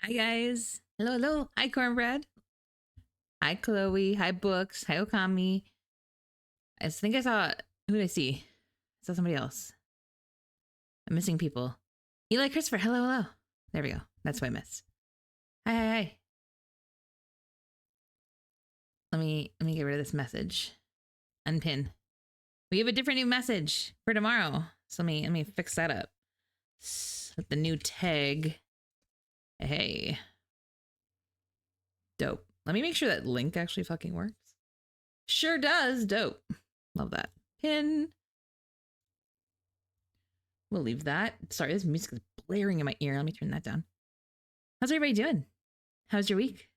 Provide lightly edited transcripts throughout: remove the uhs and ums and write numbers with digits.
Hi guys. Hello, hello. Hi Cornbread. Hi Chloe. Hi Books. Hi Okami. I think I saw who did I see? I saw somebody else. I'm missing people. Eli Christopher. Hello, hello. There we go. That's what I missed. Hi, hi, hi. Let me get rid of this message. Unpin. We have a different new message for tomorrow. So let me fix that up. With the new tag. Hey. Dope. Let me make sure that link actually fucking works. Sure does. Dope. Love that. Pin. We'll leave that. Sorry, this music is blaring in my ear. Let me turn that down. How's everybody doing? How's your week?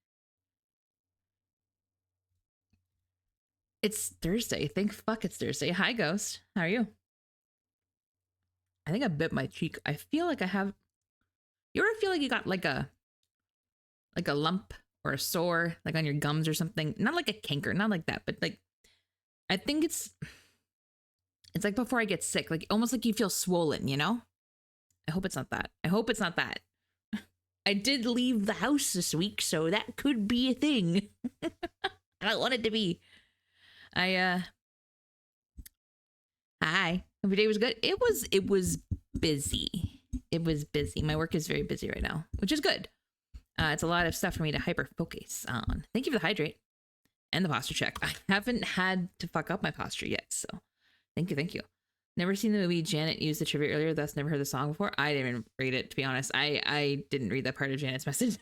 It's Thursday. Thank fuck it's Thursday. Hi, Ghost. How are you? I think I bit my cheek. I feel like I have. You ever feel like you got like a lump or a sore like on your gums or something? Not like a canker, not like that, but like I think it's like before I get sick, like almost like you feel swollen, you know? I hope it's not that. I hope it's not that. I did leave the house this week, so that could be a thing. I don't want it to be. Hi. Every day was good. It was busy. It was busy. My work is very busy right now, which is good. It's a lot of stuff for me to hyper focus on. Thank you for the hydrate and the posture check. I haven't had to fuck up my posture yet, so thank you. Never seen the movie. Janet used the trivia earlier, thus never heard the song before. I didn't even read it, to be honest. I didn't read that part of Janet's message.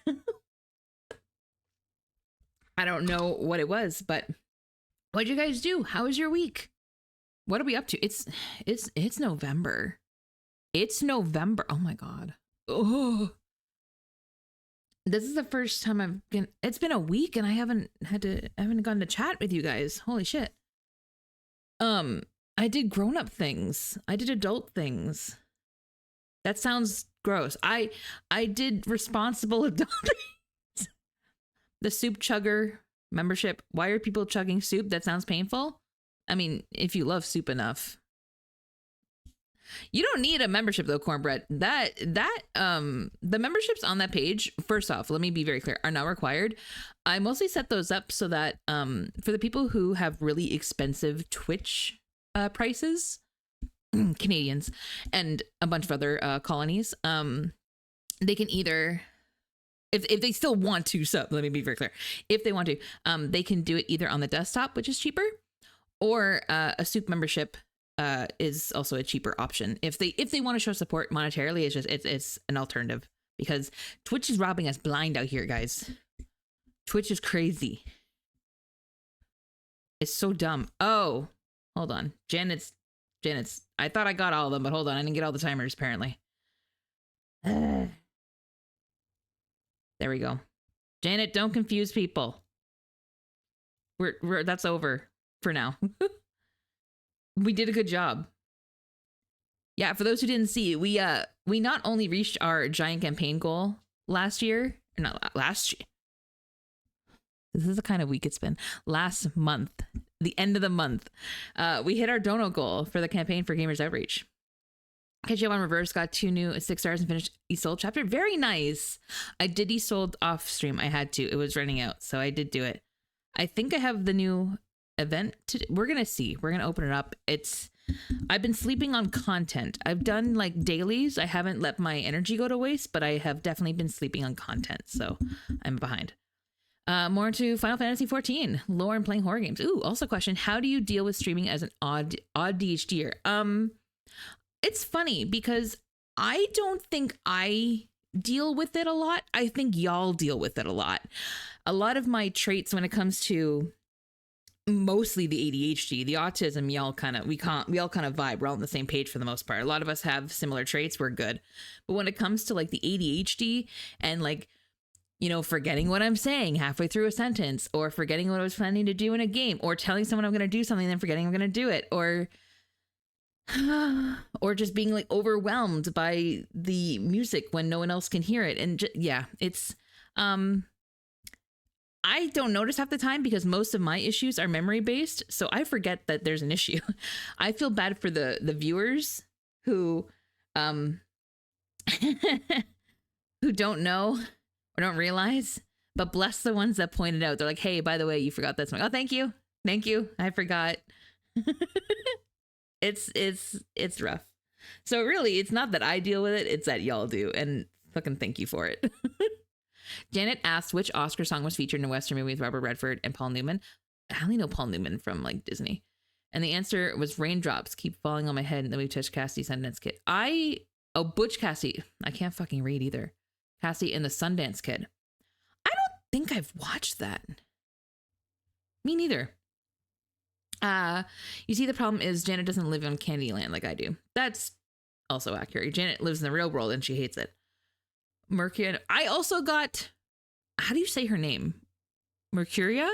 I don't know what it was, but what'd you guys do? How was your week? What are we up to? It's November. It's November. Oh my god. Oh. This is the first time it's been a week and I haven't gone to chat with you guys. Holy shit. I did grown-up things. I did adult things. That sounds gross. I did responsible adult things. The soup chugger membership. Why are people chugging soup? That sounds painful. I mean, if you love soup enough. You don't need a membership though, Cornbread. The memberships on that page, first off, let me be very clear, are not required. I mostly set those up so that for the people who have really expensive Twitch prices, Canadians and a bunch of other colonies, they can either, if they still want to sub, let me be very clear, if they want to, they can do it either on the desktop, which is cheaper, or a soup membership is also a cheaper option. If they want to show support monetarily, it's an alternative, because Twitch is robbing us blind out here, guys. Twitch is crazy. It's so dumb. Oh, hold on. Janet's. I thought I got all of them, but hold on. I didn't get all the timers, apparently. There we go. Janet, don't confuse people. That's over for now. We did a good job. Yeah, for those who didn't see, we not only reached our giant campaign goal last year, or not last year. This is the kind of week it's been. Last month, the end of the month, we hit our dono goal for the campaign for Gamers Outreach. Catch you up on reverse, got 2 new 6 stars and finished Isolde chapter. Very nice. I did Isolde off stream. I had to. It was running out, so I did do it. I think I have the new event we're gonna see. We're gonna open it up. I've been sleeping on content. I've done like dailies. I haven't let my energy go to waste, but I have definitely been sleeping on content, so I'm behind. More to Final Fantasy 14 lore and playing horror games. Ooh, also question, how do you deal with streaming as an odd DHDer? It's funny because I don't think I deal with it a lot. I think y'all deal with it a lot. A lot of my traits when it comes to mostly the ADHD, the autism, we all kind of vibe. We're all on the same page for the most part. A lot of us have similar traits. We're good. But when it comes to like the ADHD and like, you know, forgetting what I'm saying halfway through a sentence, or forgetting what I was planning to do in a game, or telling someone I'm going to do something and then forgetting I'm going to do it, or just being like overwhelmed by the music when no one else can hear it. And yeah, it's I don't notice half the time because most of my issues are memory based, so I forget that there's an issue. I feel bad for the viewers who who don't know or don't realize. But bless the ones that pointed out. They're like, hey, by the way, you forgot this. I'm like, oh, thank you. Thank you. I forgot. It's rough. So really, it's not that I deal with it. It's that y'all do. And fucking thank you for it. Janet asked which Oscar song was featured in a Western movie with Robert Redford and Paul Newman. I only know Paul Newman from like Disney. And the answer was Raindrops Keep Falling on My Head. And then we touched Cassidy Sundance Kid. Butch Cassidy. I can't fucking read either. Cassidy and the Sundance Kid. I don't think I've watched that. Me neither. You see, the problem is Janet doesn't live in Candyland like I do. That's also accurate. Janet lives in the real world and she hates it. Mercury. I also got, how do you say her name? Mercuria?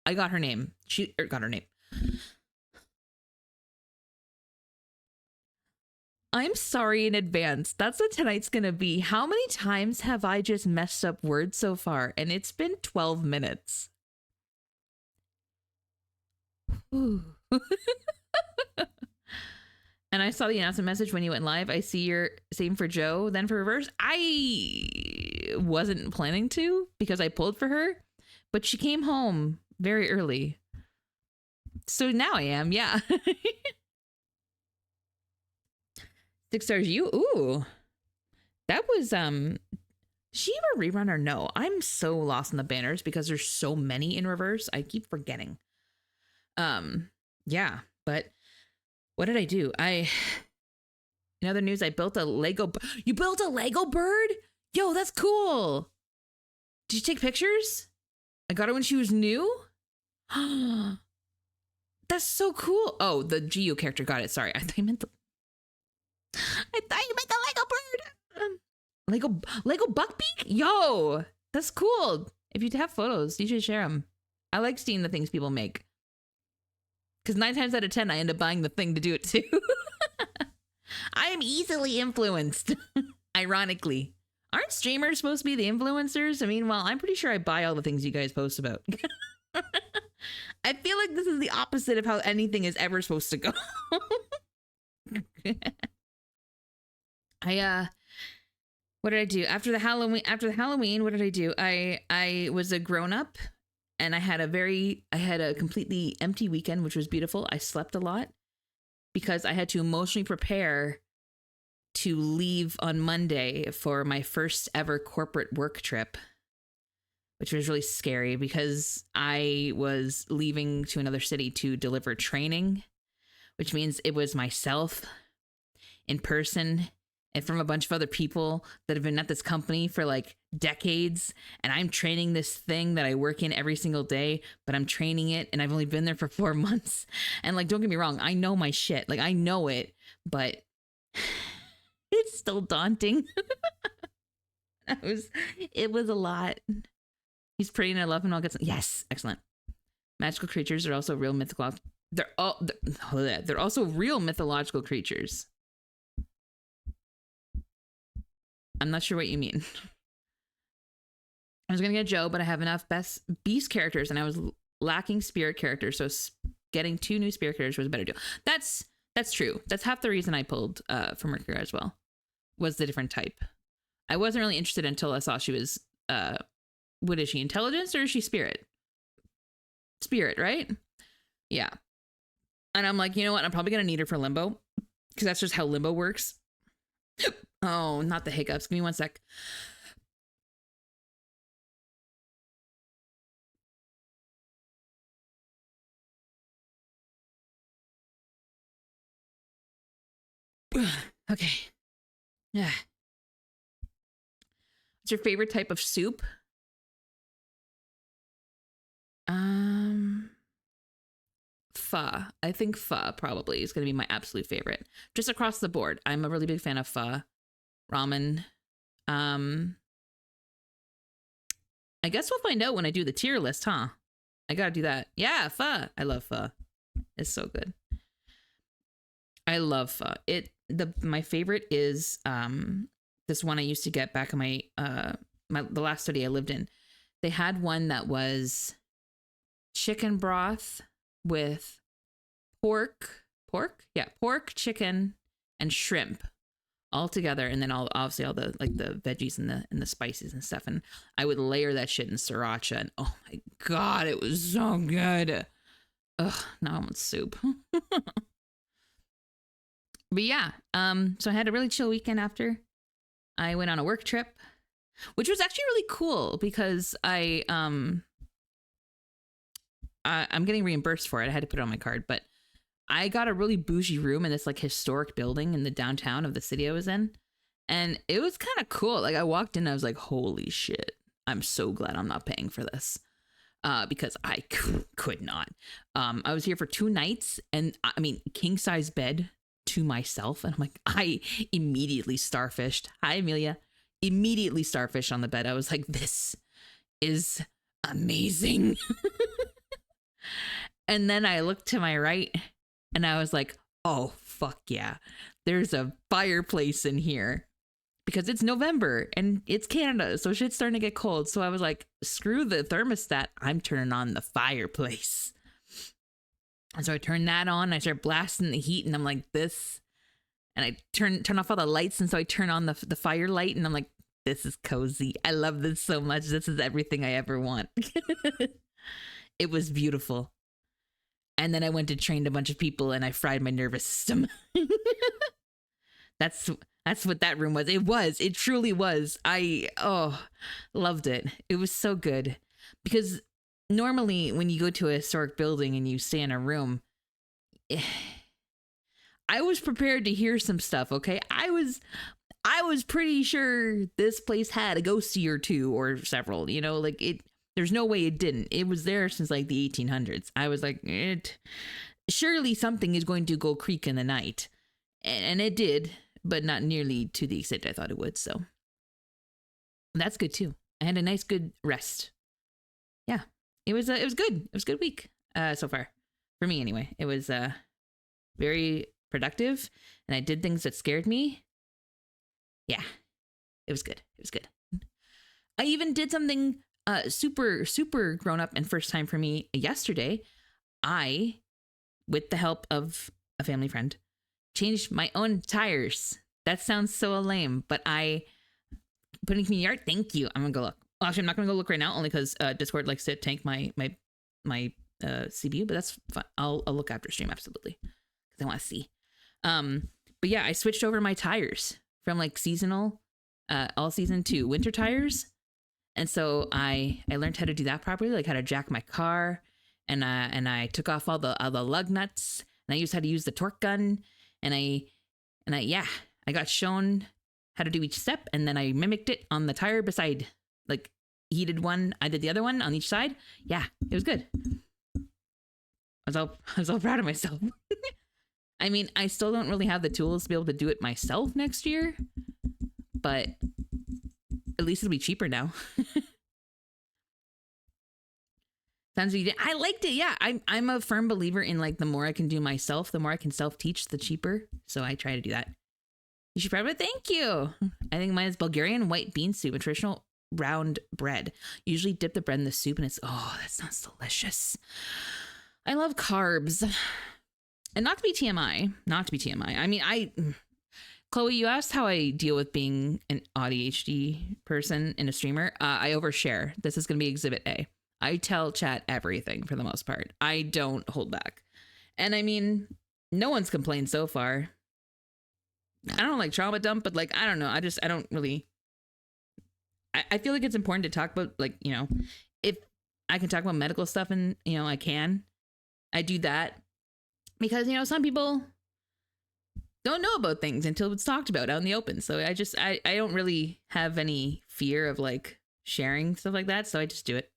I got her name. She got her name. I'm sorry in advance. That's what tonight's going to be. How many times have I just messed up words so far? And it's been 12 minutes. Ooh. And I saw the announcement message when you went live. I see your same for Joe, then for Reverse. I wasn't planning to because I pulled for her, but she came home very early. So now I am, yeah. 6 stars you. Ooh. That was she ever rerun or no? I'm so lost in the banners because there's so many in Reverse. I keep forgetting. Yeah, but what did I do? In other news, I built a Lego. You built a Lego bird? Yo, that's cool. Did you take pictures? I got it when she was new. That's so cool. Oh, the Geo character. Got it. Sorry. I thought you meant the Lego bird. Lego Buckbeak? Yo, that's cool. If you have photos, you should share them. I like seeing the things people make. Because 9 times out of 10, I end up buying the thing to do it too. I am easily influenced. Ironically. Aren't streamers supposed to be the influencers? I mean, well, I'm pretty sure I buy all the things you guys post about. I feel like this is the opposite of how anything is ever supposed to go. What did I do? After the Halloween, what did I do? I was a grown-up. And I had a completely empty weekend, which was beautiful. I slept a lot because I had to emotionally prepare to leave on Monday for my first ever corporate work trip, which was really scary because I was leaving to another city to deliver training, which means it was myself in person and from a bunch of other people that have been at this company for like decades. And I'm training this thing that I work in every single day, but I'm training it and I've only been there for 4 months. And like, don't get me wrong, I know my shit. Like I know it, but it's still daunting. It was a lot. He's pretty and I love him. I'll get some. Yes. Excellent. Magical creatures are also real mythological. They're also real mythological creatures. I'm not sure what you mean. I was gonna get Joe, but I have enough best beast characters, and I was lacking spirit characters, so getting 2 new spirit characters was a better deal. That's true. That's half the reason I pulled for Mercury as well. Was the different type. I wasn't really interested until I saw she was what is she, intelligence or is she spirit? Spirit, right? Yeah. And I'm like, you know what? I'm probably gonna need her for Limbo because that's just how Limbo works. Oh, not the hiccups. Give me 1 sec. Okay. Yeah. What's your favorite type of soup? Pho. I think pho probably is going to be my absolute favorite. Just across the board. I'm a really big fan of pho. Ramen. I guess we'll find out when I do the tier list, huh? I gotta do that. Yeah, pho. I love pho. It's so good. I love pho. My favorite is this one I used to get back in the last study I lived in. They had one that was chicken broth with pork, chicken, and shrimp, all together, and then obviously all the like the veggies and the spices and stuff, and I would layer that shit in sriracha, and oh my god, it was so good. Ugh, now I want soup. But yeah, so I had a really chill weekend after. I went on a work trip, which was actually really cool because I'm getting reimbursed for it. I had to put it on my card, but I got a really bougie room in this like historic building in the downtown of the city I was in. And it was kind of cool. Like I walked in, I was like, holy shit. I'm so glad I'm not paying for this. Because I could not. I was here for 2 nights, and I mean, king size bed to myself. And I'm like, I immediately starfished. Hi, Amelia. Immediately starfished on the bed. I was like, this is amazing. And then I looked to my right and I was like, oh, fuck yeah. There's a fireplace in here. Because it's November and it's Canada, so shit's starting to get cold. So I was like, screw the thermostat. I'm turning on the fireplace. And so I turned that on. I started blasting the heat, and I'm like, this. And I turn off all the lights, and so I turn on the fire light, and I'm like, this is cozy. I love this so much. This is everything I ever want. It was beautiful. And then I went to train a bunch of people, and I fried my nervous system. That's what that room was. It truly was. I loved it. It was so good. Because normally when you go to a historic building and you stay in a room, I was prepared to hear some stuff, okay? I was pretty sure this place had a ghostie or two or several, you know, like there's no way it didn't. It was there since like the 1800s. I was like, surely something is going to go creak in the night. And it did, but not nearly to the extent I thought it would. So that's good too. I had a nice, good rest. Yeah, it was good. It was a good week so far for me anyway. It was very productive, and I did things that scared me. Yeah, it was good. It was good. I even did something super, super grown up and first time for me yesterday. I, with the help of a family friend, changed my own tires. That sounds so lame, but I put in community art. Thank you. I'm gonna go look. Well, actually, I'm not gonna go look right now, only because Discord likes to tank my CPU. But that's fine. I'll look after stream, absolutely, because I want to see. But yeah, I switched over my tires from like seasonal, all season to winter tires, and so I learned how to do that properly, like how to jack my car, and I took off all the lug nuts, and I used how to use the torque gun. And I got shown how to do each step, and then I mimicked it on the tire beside, like he did one, I did the other one on each side. Yeah, it was good. I was all proud of myself. I mean, I still don't really have the tools to be able to do it myself next year, but at least it'll be cheaper now. Sounds like I liked it. Yeah, I'm a firm believer in like the more I can do myself, the more I can self-teach, the cheaper. So I try to do that. You should probably thank you. I think mine is Bulgarian white bean soup, a traditional round bread. Usually dip the bread in the soup, and that sounds delicious. I love carbs. And not to be TMI. I mean, Chloe, you asked how I deal with being an ADHD person and a streamer. I overshare. This is going to be Exhibit A. I tell chat everything for the most part. I don't hold back. And I mean, no one's complained so far. I don't like trauma dump, but like, I don't know. I don't really, I feel like it's important to talk about, like, you know, if I can talk about medical stuff and, you know, I do that because, you know, some people don't know about things until it's talked about out in the open. So I don't really have any fear of like sharing stuff like that. So I just do it.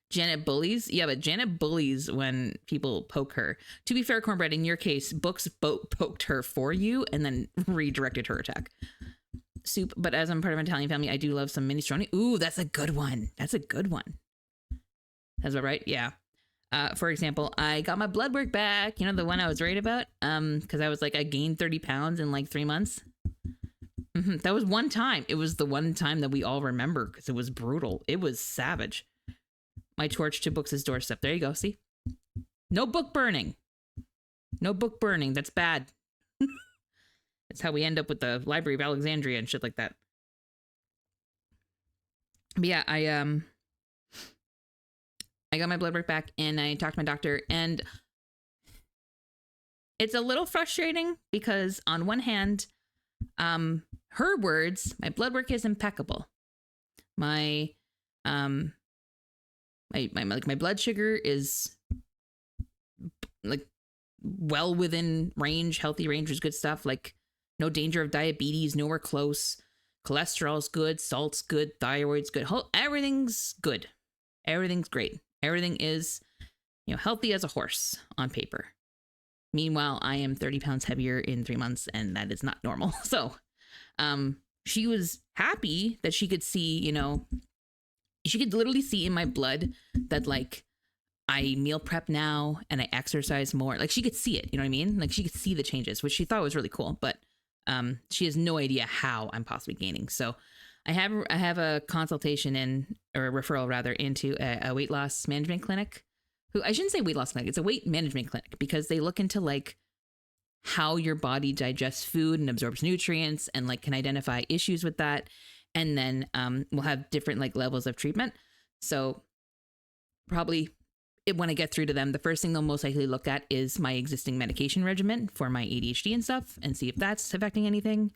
Janet bullies? Yeah, but Janet bullies when people poke her. To be fair, Cornbread, in your case, Books poked her for you and then redirected her attack. Soup, but as I'm part of an Italian family, I do love some minestrone. Ooh, that's a good one. That's about right. Yeah. For example, I got my blood work back. You know, the one I was worried about? Because I was like, I gained 30 pounds in like 3 months. That was one time. It was the one time that we all remember because it was brutal. It was savage. My torch to Books' doorstep. There you go. See? No book burning. That's bad. It's how we end up with the Library of Alexandria and shit like that. But yeah, I got my blood work back and I talked to my doctor, and it's a little frustrating because on one hand, her words, my blood work is impeccable. My my blood sugar is like well within range, healthy range is good stuff. Like no danger of diabetes, nowhere close. Cholesterol's good, salt's good, thyroid's good. Everything's good. Everything's great. Everything is, healthy as a horse on paper. Meanwhile, I am 30 pounds heavier in 3 months, and that is not normal. So, she was happy that she could see, she could literally see in my blood that like I meal prep now and I exercise more. Like she could see it, you know what I mean? Like she could see the changes, which she thought was really cool. But she has no idea how I'm possibly gaining. So I have a consultation or a referral rather into a weight loss management clinic. I shouldn't say weight loss clinic. It's a weight management clinic because they look into like how your body digests food and absorbs nutrients and like can identify issues with that. And then we'll have different like levels of treatment. So probably when I get through to them, the first thing they'll most likely look at is my existing medication regimen for my ADHD and stuff and see if that's affecting anything.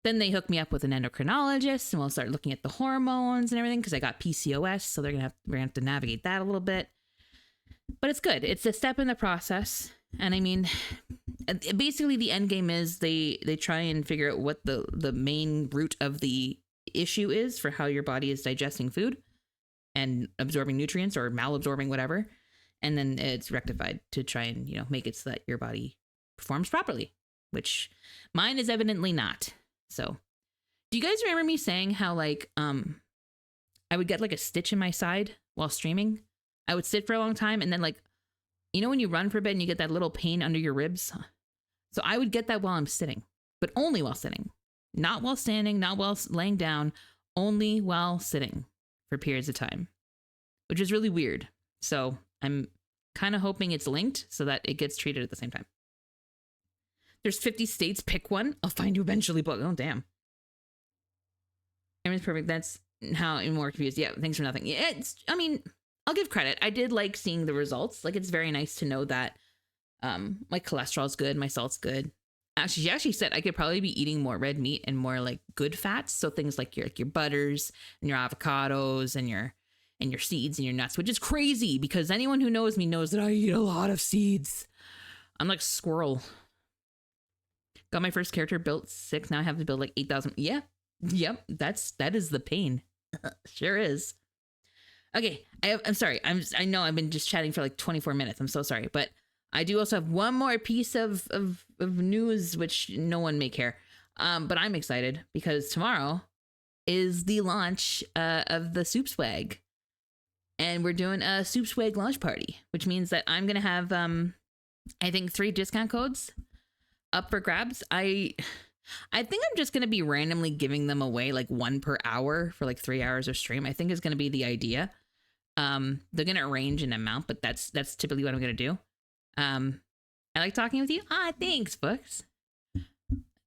Then they hook me up with an endocrinologist and we'll start looking at the hormones and everything because I got PCOS. So we're gonna have to navigate that a little bit. But it's good. It's a step in the process. And I mean, basically the end game is they try and figure out what the main root of the issue is for how your body is digesting food and absorbing nutrients or malabsorbing whatever. And then it's rectified to try and, make it so that your body performs properly, which mine is evidently not. So do you guys remember me saying how like, I would get like a stitch in my side while streaming? I would sit for a long time and then like, when you run for a bit and you get that little pain under your ribs? So I would get that while I'm sitting, but only while sitting, not while standing, not while laying down, only while sitting for periods of time, which is really weird. So I'm kind of hoping it's linked so that it gets treated at the same time. There's 50 states, pick one. I'll find you eventually, but oh, damn. Everything's perfect. That's how I'm more confused. Yeah, thanks for nothing. Yeah, I'll give credit. I did like seeing the results. Like, it's very nice to know that my cholesterol's good, my salt's good. Actually, she actually said I could probably be eating more red meat and more like good fats. So things like your butters and your avocados and your seeds and your nuts, which is crazy because anyone who knows me knows that I eat a lot of seeds. I'm like squirrel. Got my first character built 6. Now I have to build like 8,000. Yeah. Yep. That is the pain. Sure is. Okay, I'm sorry. I know I've been just chatting for like 24 minutes. I'm so sorry, but I do also have one more piece of news, which no one may care. But I'm excited because tomorrow is the launch of the Soup Swag, and we're doing a Soup Swag launch party, which means that I'm gonna have I think 3 discount codes up for grabs. I think I'm just gonna be randomly giving them away, like 1 per hour for like 3 hours of stream. I think is gonna be the idea. They're gonna range in amount, but that's typically what I'm gonna do. I like talking with you. Thanks, books.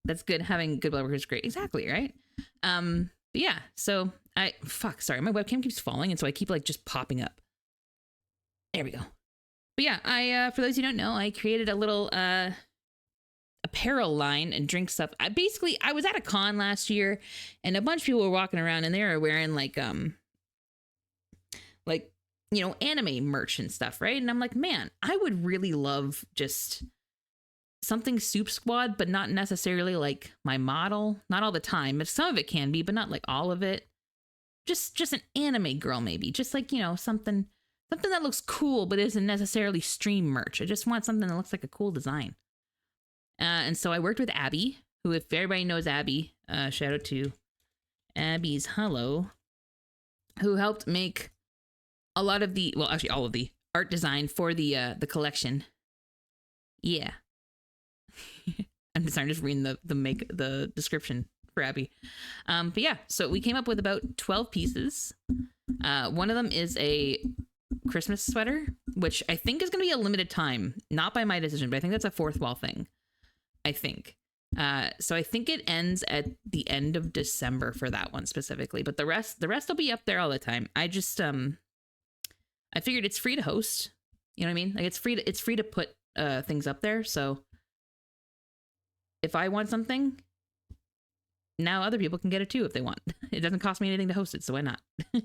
That's good. Having good blood work is great. Exactly, right? But yeah, so sorry, my webcam keeps falling, and so I keep like just popping up. There we go. But yeah, I for those who don't know, I created a little apparel line and drink stuff. I was at a con last year, and a bunch of people were walking around, and they were wearing like anime merch and stuff, right? And I'm like, man, I would really love just something Soup Squad, but not necessarily like my model. Not all the time. Some of it can be, but not like all of it. Just an anime girl, maybe. Just like, something that looks cool, but isn't necessarily stream merch. I just want something that looks like a cool design. And so I worked with Abby, who, if everybody knows Abby, shout out to Abby's Hello, who helped make a lot of all of the art design for the collection. Yeah. I'm just reading the description for Abby. But yeah, so we came up with about 12 pieces. One of them is a Christmas sweater, which I think is going to be a limited time, not by my decision, but I think that's a fourth wall thing. I think. So I think it ends at the end of December for that one specifically, but the rest will be up there all the time. I just I figured it's free to host. You know what I mean? Like it's free to put things up there. So if I want something, now other people can get it too if they want. It doesn't cost me anything to host it, so why not? But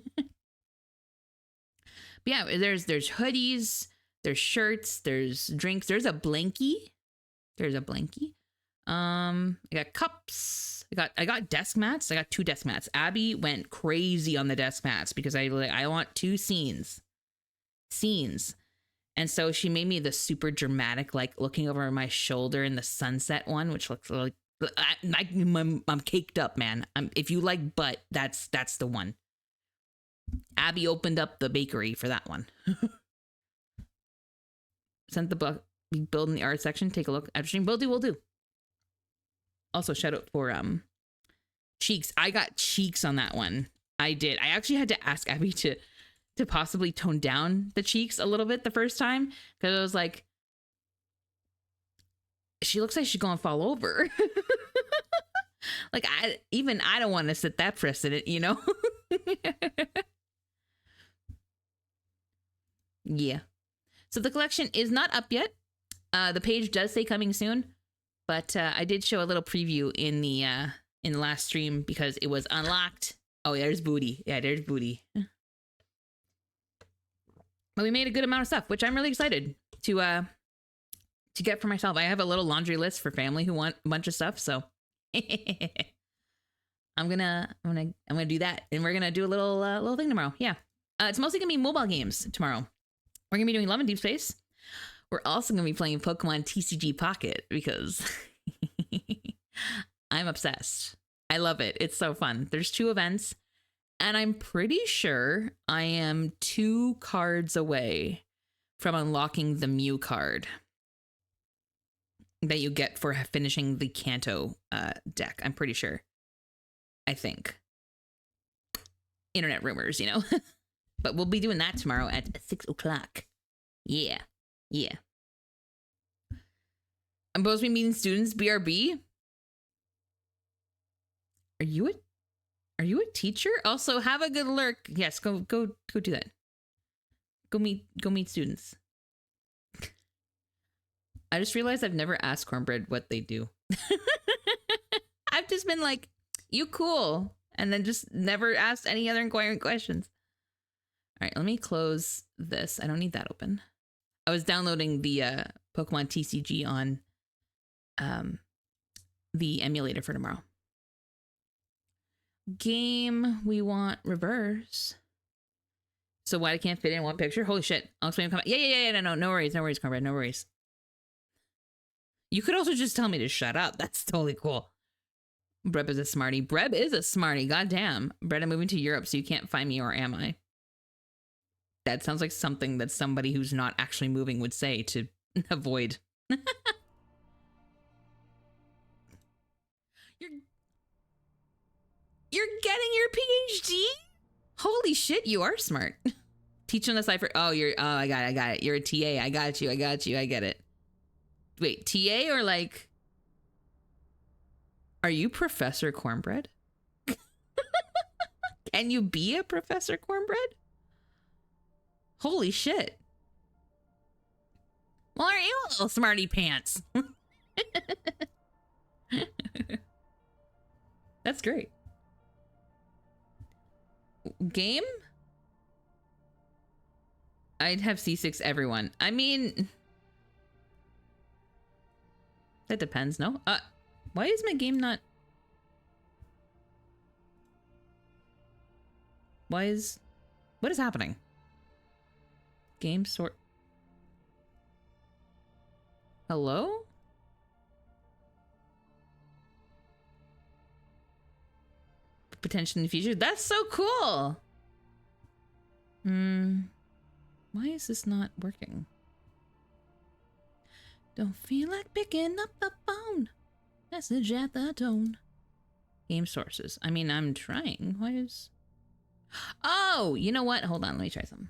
yeah, there's hoodies, there's shirts, there's drinks, there's a blankie. I got cups. I got desk mats. I got 2 desk mats. Abby went crazy on the desk mats because I want 2 scenes. And so she made me the super dramatic, like looking over my shoulder in the sunset one, which looks like I'm caked up, man. If you like butt, that's the one. Abby opened up the bakery for that one. Sent the book. Build in the art section. Take a look. After stream, will do. Also, shout out for cheeks. I got cheeks on that one. I did. I actually had to ask Abby to possibly tone down the cheeks a little bit the first time because I was like, she looks like she's gonna fall over. Like I don't want to set that precedent, you know. Yeah. So the collection is not up yet. The page does say coming soon, but I did show a little preview in the last stream because it was unlocked. Oh, yeah, there's booty. Yeah, there's booty. But we made a good amount of stuff, which I'm really excited to get for myself. I have a little laundry list for family who want a bunch of stuff, so I'm gonna do that, and we're gonna do a little thing tomorrow. Yeah, it's mostly gonna be mobile games tomorrow. We're gonna be doing Love and Deep Space. We're also gonna be playing Pokemon TCG Pocket because I'm obsessed. I love it. It's so fun. There's 2 events, and I'm pretty sure I am 2 cards away from unlocking the Mew card that you get for finishing the Kanto deck. I'm pretty sure. I think. Internet rumors, you know. But we'll be doing that tomorrow at 6 o'clock. Yeah. I'm supposed to be meeting students, BRB. Are you a teacher? Also, have a good lurk. Yes, go do that. Go meet students. I just realized I've never asked Cornbread what they do. I've just been like, you cool. And then just never asked any other inquiring questions. All right, let me close this. I don't need that open. I was downloading the Pokemon TCG on the emulator for tomorrow. Game, we want reverse. So why I can't fit in one picture? Holy shit. I'll explain. Yeah. No worries, Cornbread. No worries. You could also just tell me to shut up. That's totally cool. Breb is a smarty. Goddamn. Breb, I'm moving to Europe, so you can't find me, or am I? That sounds like something that somebody who's not actually moving would say to avoid. You're getting your PhD? Holy shit, you are smart. Teaching the cipher. Oh, I got it. You're a TA. I got you. I get it. Wait, TA or like, are you Professor Cornbread? Can you be a Professor Cornbread? Holy shit. Well, aren't you a little smarty pants? That's great. Game? I'd have C6 everyone. I mean, that depends, no? Why is my game not... What is happening? Game sort... Hello? Potential in the future? That's so cool! Why is this not working? Don't feel like picking up the phone. Message at the tone. Game sources. I mean, I'm trying. Why is... Oh, you know what? Hold on, let me try something.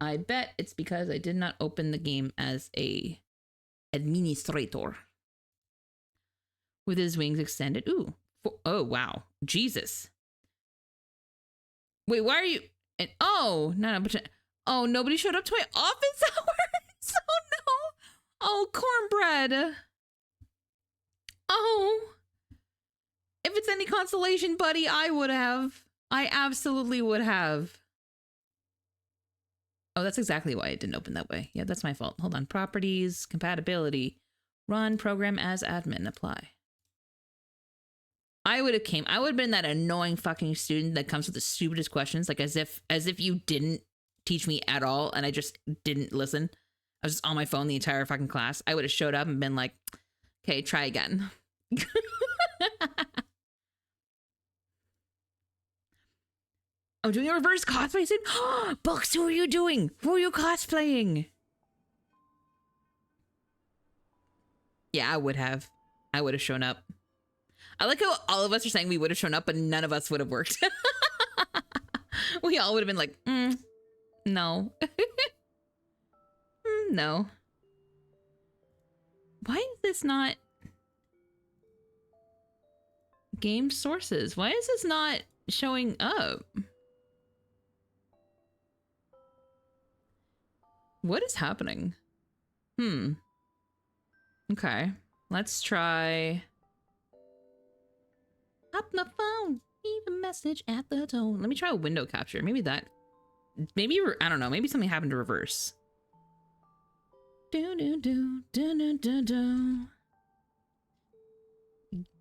I bet it's because I did not open the game as a administrator. with his wings extended. Ooh. Oh, wow. Jesus. Wait, why are you... And, oh, no, but... Oh, nobody showed up to my office hours? Oh, no. Oh, cornbread. Oh. If it's any consolation, buddy, I would have. I absolutely would have. Oh, that's exactly why it didn't open that way. Yeah, that's my fault. Hold on. Properties, compatibility, run, program as admin, apply. I would have been that annoying fucking student that comes with the stupidest questions, like as if you didn't teach me at all and I just didn't listen. I was just on my phone the entire fucking class. I would have showed up and been like, okay, try again. I'm doing a reverse cosplay soon. Books, who are you doing? Who are you cosplaying? Yeah, I would have shown up. I like how all of us are saying we would have shown up, but none of us would have worked. We all would have been like, no. No. Why is this not... Game sources? Why is this not showing up? What is happening? Okay. Let's try... Up the phone, leave a message at the tone. Let me try a window capture. Maybe that... Maybe, I don't know. Maybe something happened to reverse.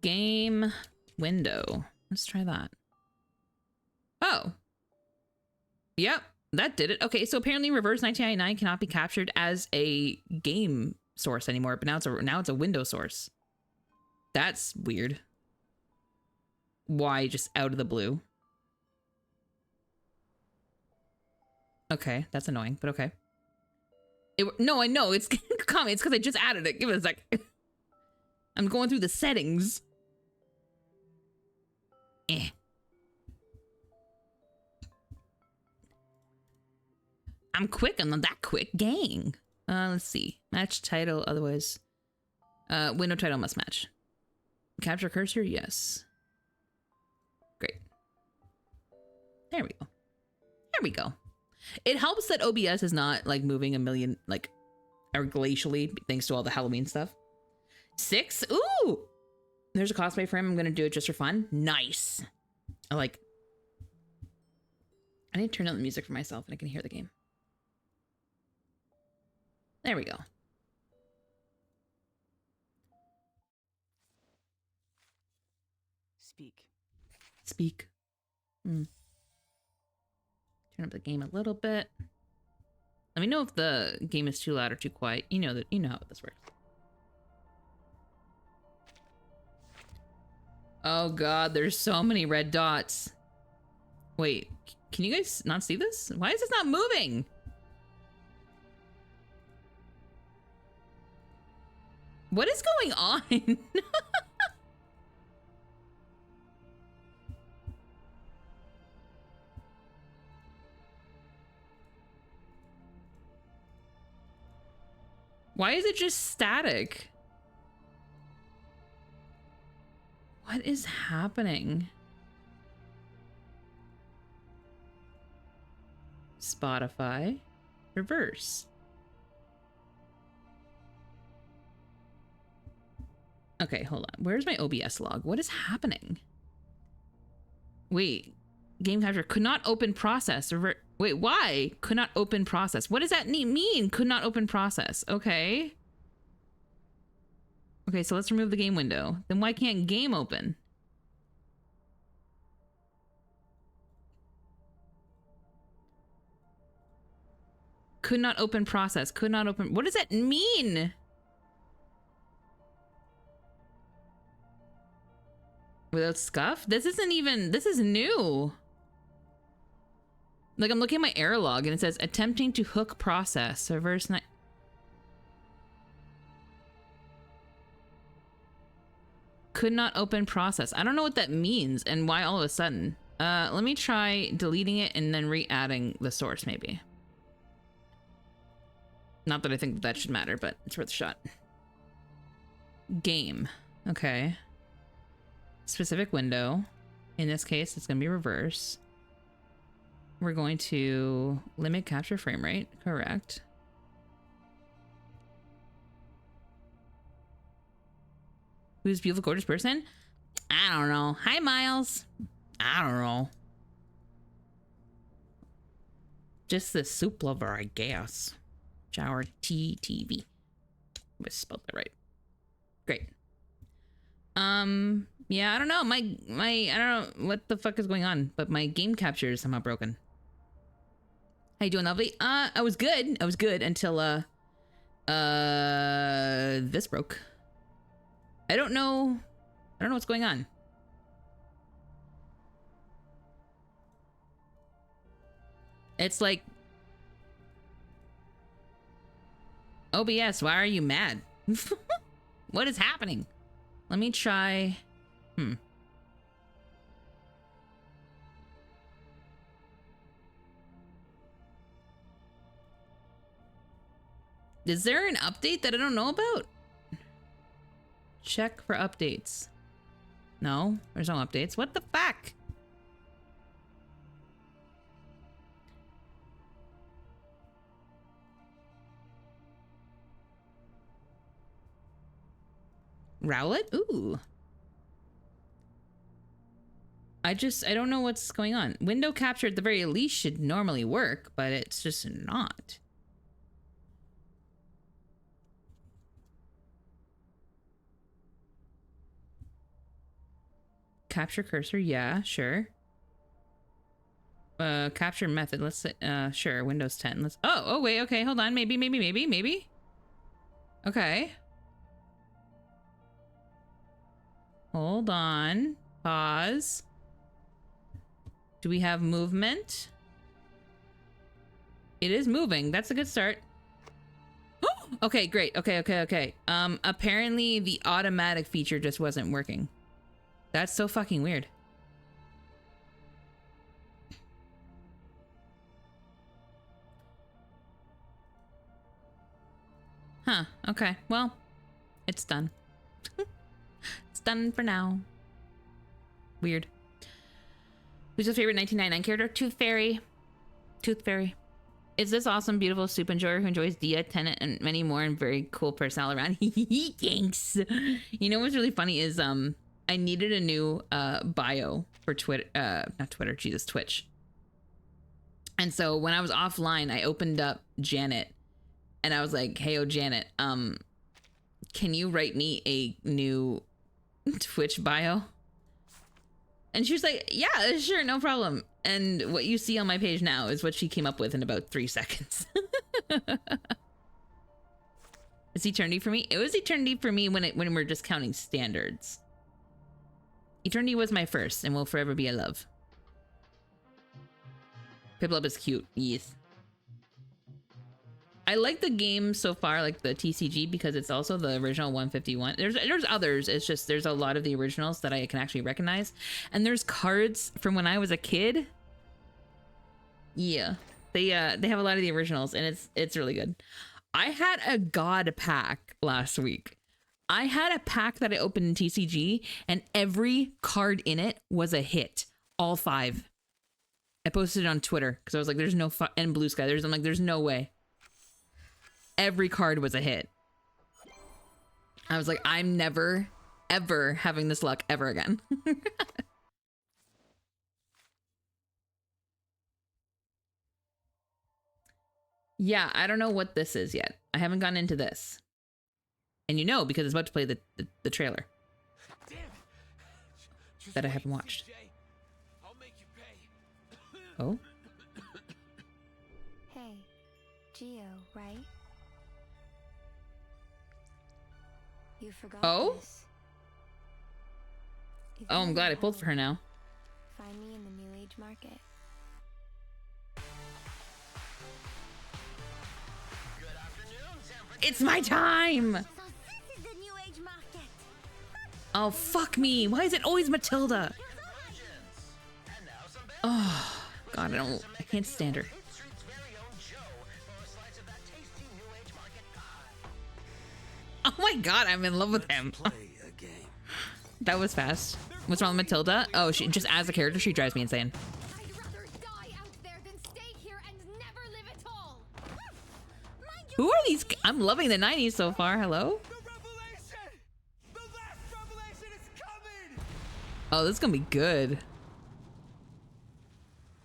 Game window. Let's try that. Oh. Yep, that did it. Okay, so apparently reverse 1999 cannot be captured as a game source anymore, but now it's a window source. That's weird. Why just out of the blue? Okay, that's annoying, but okay. No, I know it's coming. It's because I just added it. Give it a sec. I'm going through the settings. I'm quick. I'm not that quick. Gang. Let's see. Match title. Otherwise, window title must match. Capture cursor. Yes. Great. There we go. There we go. It helps that OBS is not like moving a million, like, or glacially, thanks to all the Halloween stuff. 6? Ooh! There's a cosplay for him. I'm gonna do it just for fun. Nice. I need to turn down the music for myself and I can hear the game. There we go. Speak. Turn up the game a little bit. Let me know if the game is too loud or too quiet. You know how this works. Oh god, there's so many red dots. Wait, can you guys not see this? Why is this not moving? What is going on? Why is it just static? What is happening? Spotify. Reverse. Okay, hold on. Where's my OBS log? What is happening? Wait. Game capture could not open process. Wait, why? Could not open process. What does that mean? Could not open process. Okay. Okay, so let's remove the game window. Then why can't game open? Could not open process. Could not open. What does that mean? Without scuff? This isn't even, this is new. Like, I'm looking at my error log and it says attempting to hook process. Reverse night. Could not open process. I don't know what that means and why all of a sudden. Let me try deleting it and then re-adding the source maybe. Not that I think that should matter, but it's worth a shot. Game. Okay. specific window. In this case, it's going to be reverse. We're going to limit capture frame rate. Correct. Who's a beautiful, gorgeous person? I don't know. Hi, Miles. I don't know. Just the soup lover, I guess. Shower TTV. I spelled that right. Great. Yeah, I don't know. My I don't know what the fuck is going on, but my game capture is somehow broken. How you doing, lovely? I was good. I was good until this broke. I don't know what's going on. It's like OBS, why are you mad? What is happening? Let me try. Is there an update that I don't know about? Check for updates. No, there's no updates. What the fuck? Rowlet? Ooh. I don't know what's going on. Window capture at the very least should normally work, but it's just not. Capture cursor, yeah, sure. Capture method, let's say, sure, Windows 10. Let's, oh, wait, okay, hold on, maybe. Okay. Hold on, pause. Do we have movement? It is moving, that's a good start. Okay, great, okay. Apparently the automatic feature just wasn't working. That's so fucking weird. Huh, okay, well, it's done. It's done for now. Weird. Who's your favorite 1999 character? Tooth Fairy. Tooth Fairy. It's this awesome, beautiful soup enjoyer who enjoys Dia, Tenet, and many more, and very cool person all around. Thanks. You know what's really funny is, I needed a new bio for Twitter, not Twitter, Jesus, Twitch. And so when I was offline, I opened up Janet and I was like, hey, oh, Janet, can you write me a new Twitch bio? And she was like, yeah, sure, no problem. And what you see on my page now is what she came up with in about 3 seconds. It's eternity for me. It was eternity for me when we're just counting standards. Eternity was my first and will forever be a love. Piplup is cute. Yes. I like the game so far, like the TCG, because it's also the original 151. There's others. It's just there's a lot of the originals that I can actually recognize. And there's cards from when I was a kid. Yeah. They have a lot of the originals and it's really good. I had a God pack last week. I had a pack that I opened in TCG and every card in it was a hit. All 5. I posted it on Twitter because I was like, there's no and Blue Sky. I'm like, there's no way. Every card was a hit. I was like, I'm never, ever having this luck ever again. Yeah, I don't know what this is yet. I haven't gone into this. And you know, because it's about to play the trailer. That I haven't watched. Oh? Hey, Geo, right? You forgot Oh? this. Oh, I'm glad I pulled for her now. Find me in the New Age Market. It's my time! So this is the New Age Market. Oh, fuck me. Why is it always Matilda? Oh, God, I can't stand her. Oh my God, I'm in love with him. That was fast. What's wrong with Matilda? Oh, she just as a character, she drives me insane. I'd rather die out there than stay here and never live at all. Mind you, Who are these? I'm loving the 90s so far. Hello? The revelation! The last revelation is coming! Oh, this is gonna be good.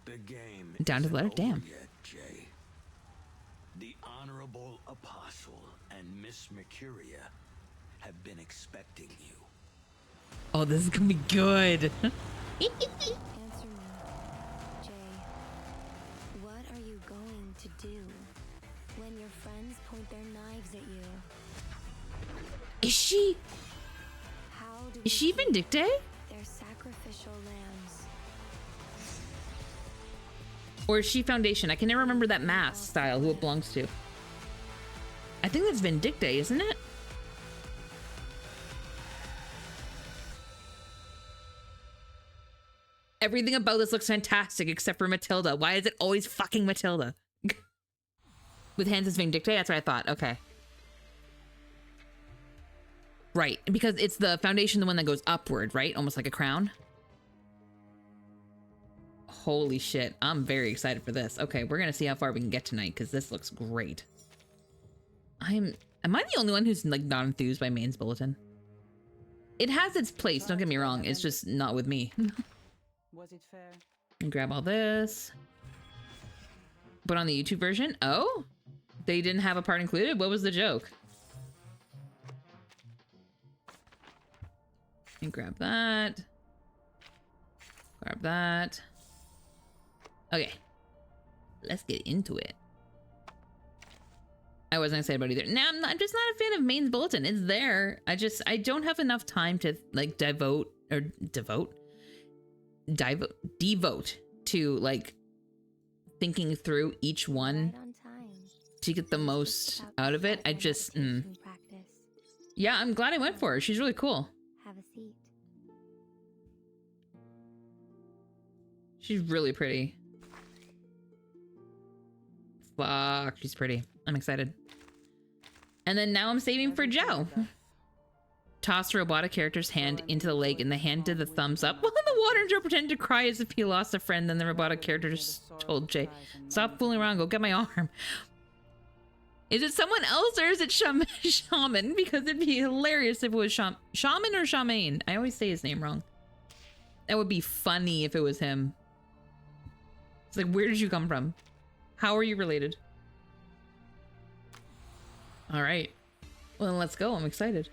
The game Down to the letter, isn't damn. over yet, Jay. The Honorable Apostle and Miss Mercuria have been expecting you. Oh, this is gonna be good. Answer me, Jay. What are you going to do when your friends point their knives at you? Is she How do is she we keep Vindicte? their sacrificial lambs? Or is she Foundation? I can never remember that mask style, who it belongs to. I think that's Vindicte, isn't it? Everything about this looks fantastic except for Matilda. Why is it always fucking Matilda? With hands as Vindicte? That's what I thought. Okay. Right. Because it's the Foundation, the one that goes upward, right? Almost like a crown. Holy shit. I'm very excited for this. Okay, we're gonna see how far we can get tonight because this looks great. Am I the only one who's like not enthused by Maine's Bulletin? It has its place, don't get me wrong. It's just not with me. Was it fair? And grab all this. But on the YouTube version, oh, they didn't have a part included. What was the joke? And grab that. Grab that. Okay, let's get into it. I wasn't excited about either. Now I'm just not a fan of Maine's Bulletin. It's there. I don't have enough time to like devote to like thinking through each one Right on time. to get the most out of it. I just, Meditation practice. yeah, I'm glad I went for her. She's really cool. Have a seat. She's really pretty. Fuck, she's pretty. I'm excited. And then now I'm saving for Joe. Tossed a robotic character's hand into the lake and the hand did the thumbs up while the water ranger pretended to cry as if he lost a friend. Then the robotic character just told Jay, stop fooling around, go get my arm. Is it someone else or is it Shaman? Because it'd be hilarious if it was Shaman or Shamaine. I always say his name wrong. That would be funny if it was him. It's like, where did you come from? How are you related? All right. Well, then let's go. I'm excited.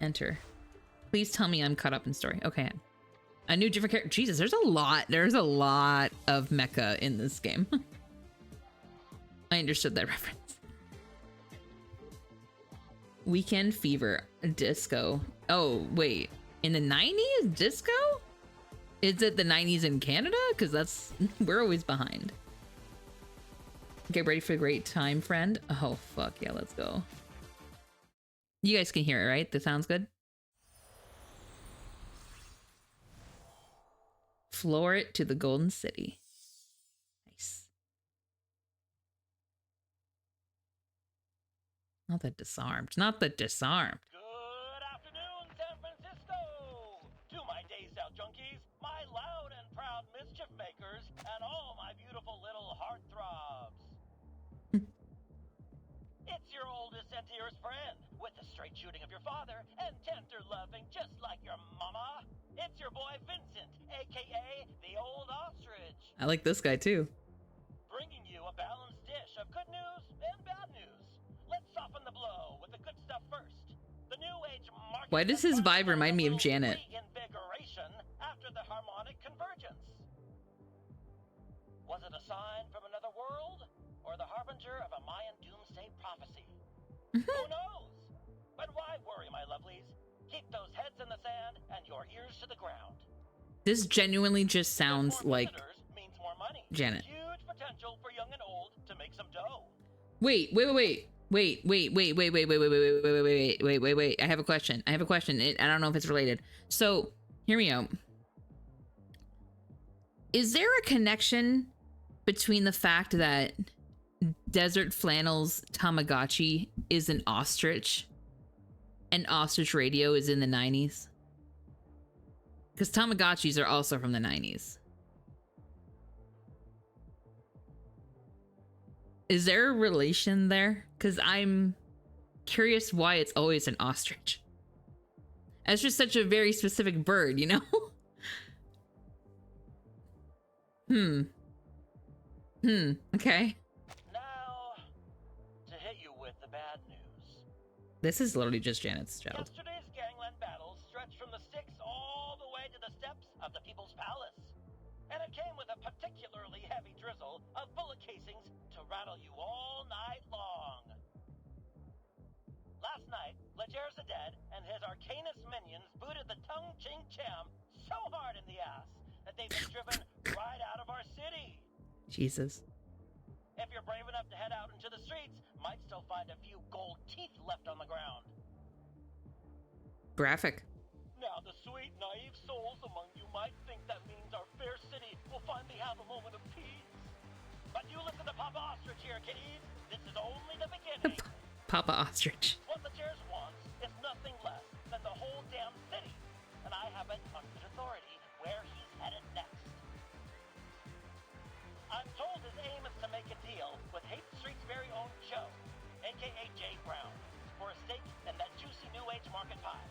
Enter. Please tell me I'm caught up in story. Okay. A new different character. Jesus, there's a lot. There's a lot of mecha in this game. I understood that reference. Weekend Fever. Disco. Oh, wait. In the 90s? Disco? Is it the 90s in Canada? Because that's... we're always behind. Get ready for a great time, friend. Oh, fuck. Yeah, let's go. You guys can hear it, right? That sounds good? Floor it to the Golden City. Nice. Not the Disarmed. Not the Disarmed. Good afternoon, San Francisco! To my Day South junkies, my loud and proud mischief makers, and all my beautiful little heartthrobs. It's your oldest and dearest friend, with the straight shooting of your father and tender loving just like your mama. It's your boy Vincent, aka the Old Ostrich, I like this guy too. bringing you a balanced dish of good news and bad news. Let's soften the blow with the good stuff first. The new age market. Why does his vibe remind me of Janet? Reinvigoration after the harmonic convergence. Was it a sign from another world, or the harbinger of a Mayan doomsday prophecy? Who knows? But why worry, my lovelies? Keep those heads in the sand and your ears to the ground. This genuinely just sounds More like visitors means more money. Janet. Huge potential for young and old to make some dough. Wait. I have a question. I don't know if it's related. So, hear me out. Is there a connection between the fact that Desert Flannel's Tamagotchi is an ostrich and Ostrich Radio is in the 90s? Because Tamagotchis are also from the 90s. Is there a relation there? Because I'm curious why it's always an ostrich. That's just such a very specific bird, you know? Okay. Now, to hit you with the bad news. This is literally just Janet's child. Yesterday's gangland battles stretched from the Styx all the way to the steps of the People's Palace. And it came with a particularly heavy drizzle of bullet casings to rattle you all night long. Last night, Leger Zeded and his Arcanus minions booted the Tung Ching Cham so hard in the ass that they've been driven right out of our city. Jesus. If you're brave enough to head out into the streets, might still find a few gold teeth left on the ground. Graphic. Now, the sweet, naive souls among you might think that means our fair city will finally have a moment of peace. But you listen to Papa Ostrich here, kiddies. This is only the beginning. Papa Ostrich. What the Chairs wants is nothing less than the whole damn city. And I have it on good authority where he's headed next. I'm told his aim is to make a deal with Hate Street's very own Joe, aka Jay Brown, for a stake in that juicy new age market pie.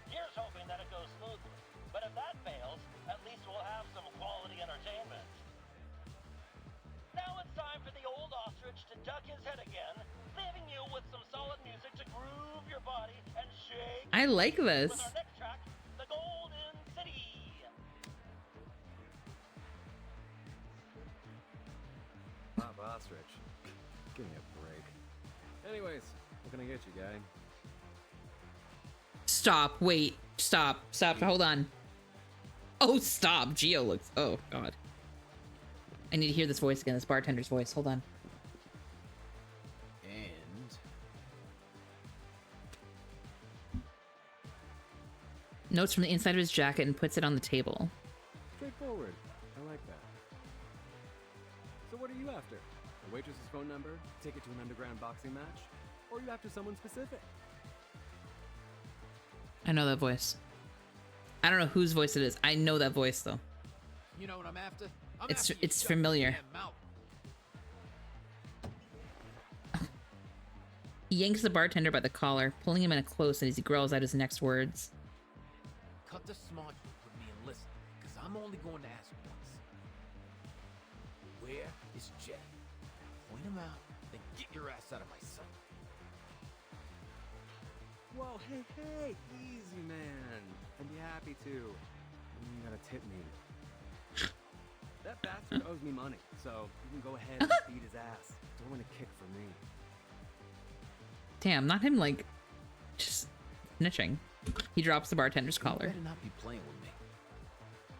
Here's hoping that it goes smoothly, but if that fails, at least we'll have some quality entertainment. Now it's time for the old ostrich to duck his head again, leaving you with some solid music to groove your body and shake. I like this. With our next track, The Golden City. Papa Ostrich. Give me a break. Anyways, what can I get you, guy? Stop. Wait. Stop. Stop. Hold on. Oh, stop. Geo looks... Oh, God. I need to hear this voice again. This bartender's voice. Hold on. And... Notes from the inside of his jacket and puts it on the table. straightforward. I like that. So what are you after? A waitress's phone number? Ticket to an underground boxing match? Or are you after someone specific? I know that voice. I don't know whose voice it is. I know that voice, though. You know what I'm after? I'm It's- after you it's shut your familiar. damn mouth. He yanks the bartender by the collar, pulling him in close as he growls out his next words. Cut the smart with me and listen, because I'm only going to ask once. Where is Jay? Point him out, then get your ass out of my sight. Whoa, hey, easy, man. I'd be happy to. You gotta tip me. That bastard owes me money, so you can go ahead and beat his ass. Don't want a kick for me. Damn, not him, like, just snitching. He drops the bartender's You collar. better not be playing with me,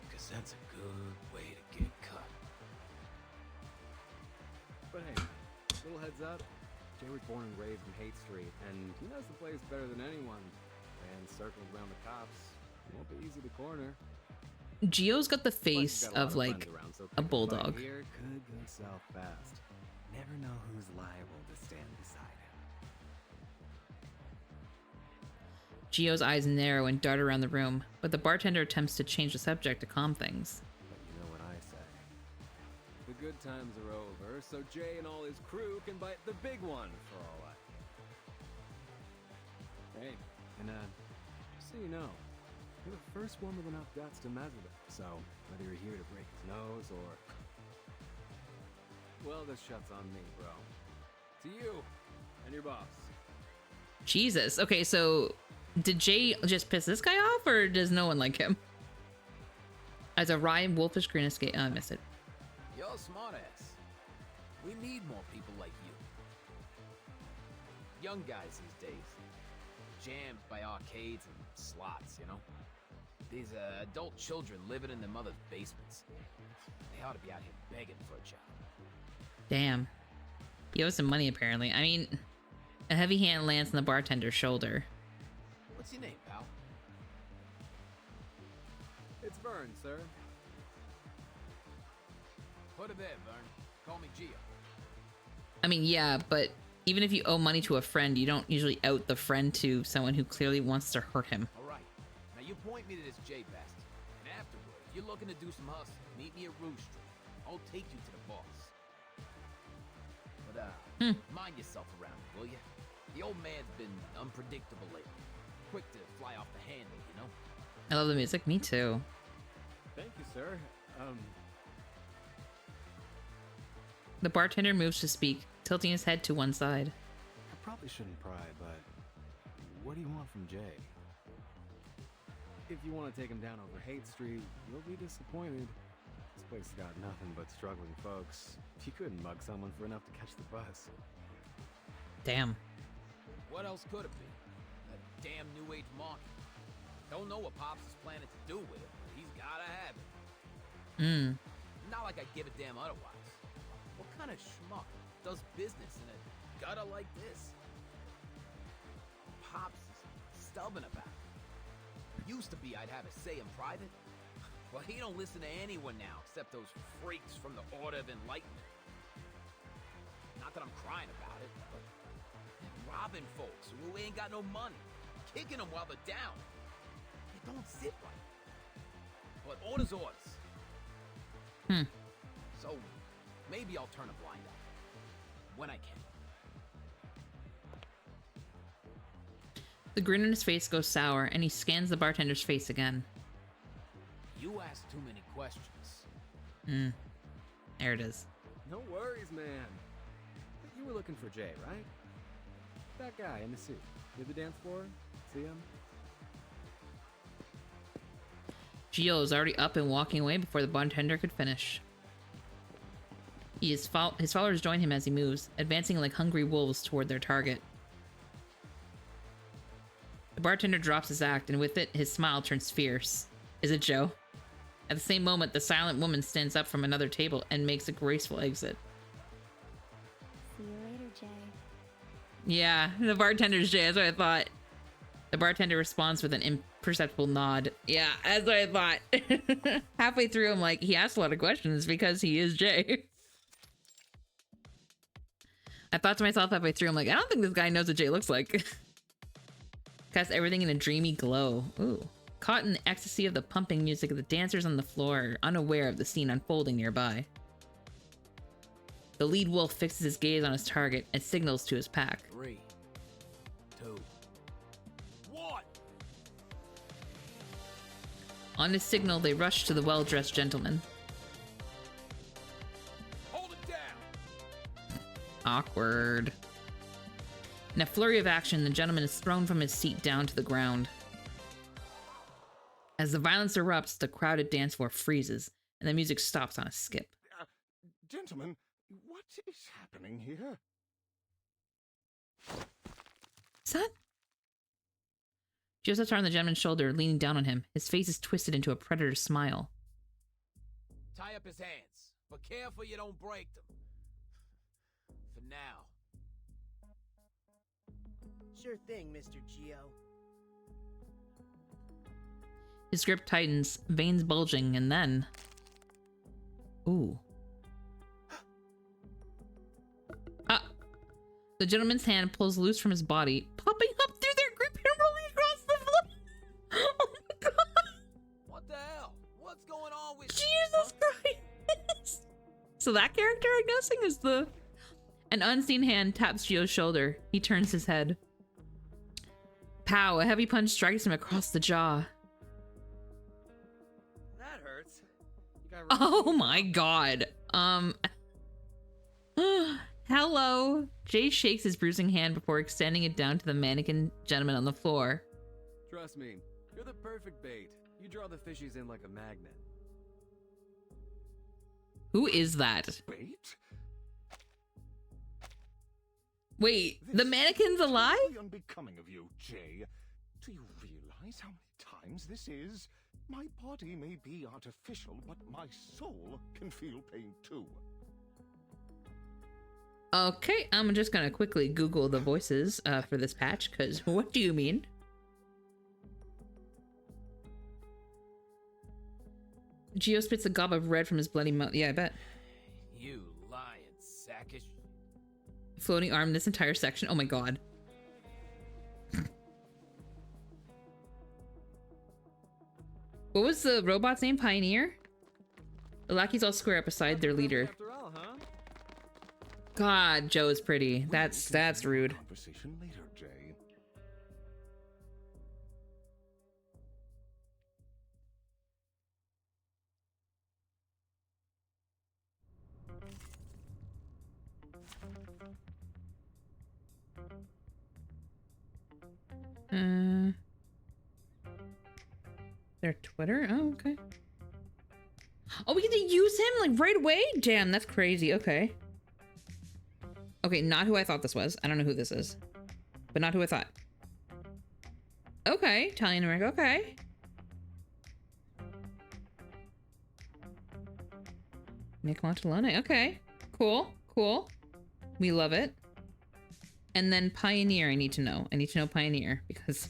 because that's a good way to get cut. But hey, little heads up. Jay was born and raised in Hate Street, and he knows the place better than anyone. And circled around the cops. It won't be easy to corner. Geo's got the Plus, he's face got a lot of, like, friends around, so a picking fight bulldog. Here could go south fast. Never know who's liable to stand beside him. Geo's eyes narrow and dart around the room, but the bartender attempts to change the subject to calm things. But you know what I say. The good times are over, so Jay and all his crew can bite the big one for all I care. Hey, and just so you know, you're the first one with enough guts to mess with it. So, whether you're here to break his nose or... Well, this shot's on me, bro. To you and your boss. Jesus. Okay, so did Jay just piss this guy off, or does no one like him? As a wry, wolfish grin escape, I missed it. You're a smartass. We need more people like you. Young guys these days. Jammed by arcades and slots, you know? These adult children living in their mother's basements. They ought to be out here begging for a job. Damn. He owes some money, apparently. I mean, a heavy hand lands on the bartender's shoulder. What's your name, pal? It's Vern, sir. Put it there, Vern. Call me Gio. I mean, yeah, but even if you owe money to a friend, you don't usually out the friend to someone who clearly wants to hurt him. All right. Now you point me to this J bastard. And afterward, if you're looking to do some hustle, meet me at Rouge Street. I'll take you to the boss. But, mind yourself around me, will ya? The old man's been unpredictable lately. Quick to fly off the handle, you know? I love the music. Me too. Thank you, sir. The bartender moves to speak, tilting his head to one side. I probably shouldn't pry, but what do you want from Jay? If you want to take him down over Hate Street, you'll be disappointed. This place has got nothing but struggling folks. You couldn't mug someone for enough to catch the bus. Damn. What else could it be? A damn new age market. Don't know what Pops is planning to do with it, but he's gotta have it. Not like I give a damn otherwise. What kind of schmuck does business in a gutter like this? Pops is stubborn about it. Used to be I'd have a say in private. Well, he don't listen to anyone now except those freaks from the Order of Enlightenment. Not that I'm crying about it, but robbing folks who ain't got no money, kicking them while they're down. It don't sit right. But orders. So maybe I'll turn a blind eye when I can. The grin on his face goes sour, and he scans the bartender's face again. You ask too many questions. There it is. No worries, man. But you were looking for Jay, right? That guy in the suit. Near the dance floor? See him? Gio is already up and walking away before the bartender could finish. His followers join him as he moves, advancing like hungry wolves toward their target. The bartender drops his act, and with it, his smile turns fierce. Is it Joe? At the same moment, the silent woman stands up from another table and makes a graceful exit. See you later, Jay. Yeah, the bartender's Jay, that's what I thought. The bartender responds with an imperceptible nod. Yeah, that's what I thought. Halfway through, I'm like, he asked a lot of questions because he is Jay. I thought to myself halfway through, I'm like, I don't think this guy knows what Jay looks like. Casts everything in a dreamy glow. Ooh. Caught in the ecstasy of the pumping music, the dancers on the floor are unaware of the scene unfolding nearby. The lead wolf fixes his gaze on his target and signals to his pack. 3, 2, 1. On his signal, they rush to the well-dressed gentleman. Hold it down. Awkward. In a flurry of action, the gentleman is thrown from his seat down to the ground. As the violence erupts, the crowded dance floor freezes, and the music stops on a skip. Gentlemen, what is happening here? Son? Gio sits on the gentleman's shoulder, leaning down on him. His face is twisted into a predator's smile. Tie up his hands, but careful you don't break them. For now. Sure thing, Mr. Gio. His grip tightens, veins bulging, and then... Ooh. Ah! The gentleman's hand pulls loose from his body, popping up through their grip and rolling across the floor! Oh my god! What the hell? What's going on with Jesus Christ! So that character, I'm guessing, is the... An unseen hand taps Gio's shoulder. He turns his head. Pow! A heavy punch strikes him across the jaw. That hurts. Oh my god. Hello. Jay shakes his bruising hand before extending it down to the mannequin gentleman on the floor. Trust me, you're the perfect bait. You draw the fishies in like a magnet. Who is that? Bait? Wait, the mannequin's alive? Really unbecoming of you, Jay. Do you realize how many times this is? My body may be artificial, but my soul can feel pain too. Okay, I'm just gonna quickly Google the voices for this patch, because what do you mean? Gio spits a gob of red from his bloody mouth. Yeah, I bet. You lying sackish. Floating arm this entire section. Oh my god. What was the robot's name? Pioneer? The lackeys all square up beside their leader. After all, huh? God, Joe is pretty. That's rude. Conversation later, Jay. Their Twitter? Oh, okay. Oh, we get to use him like right away? Damn, that's crazy. Okay. Okay, not who I thought this was. I don't know who this is. But not who I thought. Okay, Italian America. Okay. Nick Montalone. Okay. Cool. Cool. We love it. And then Pioneer, I need to know. I need to know Pioneer because...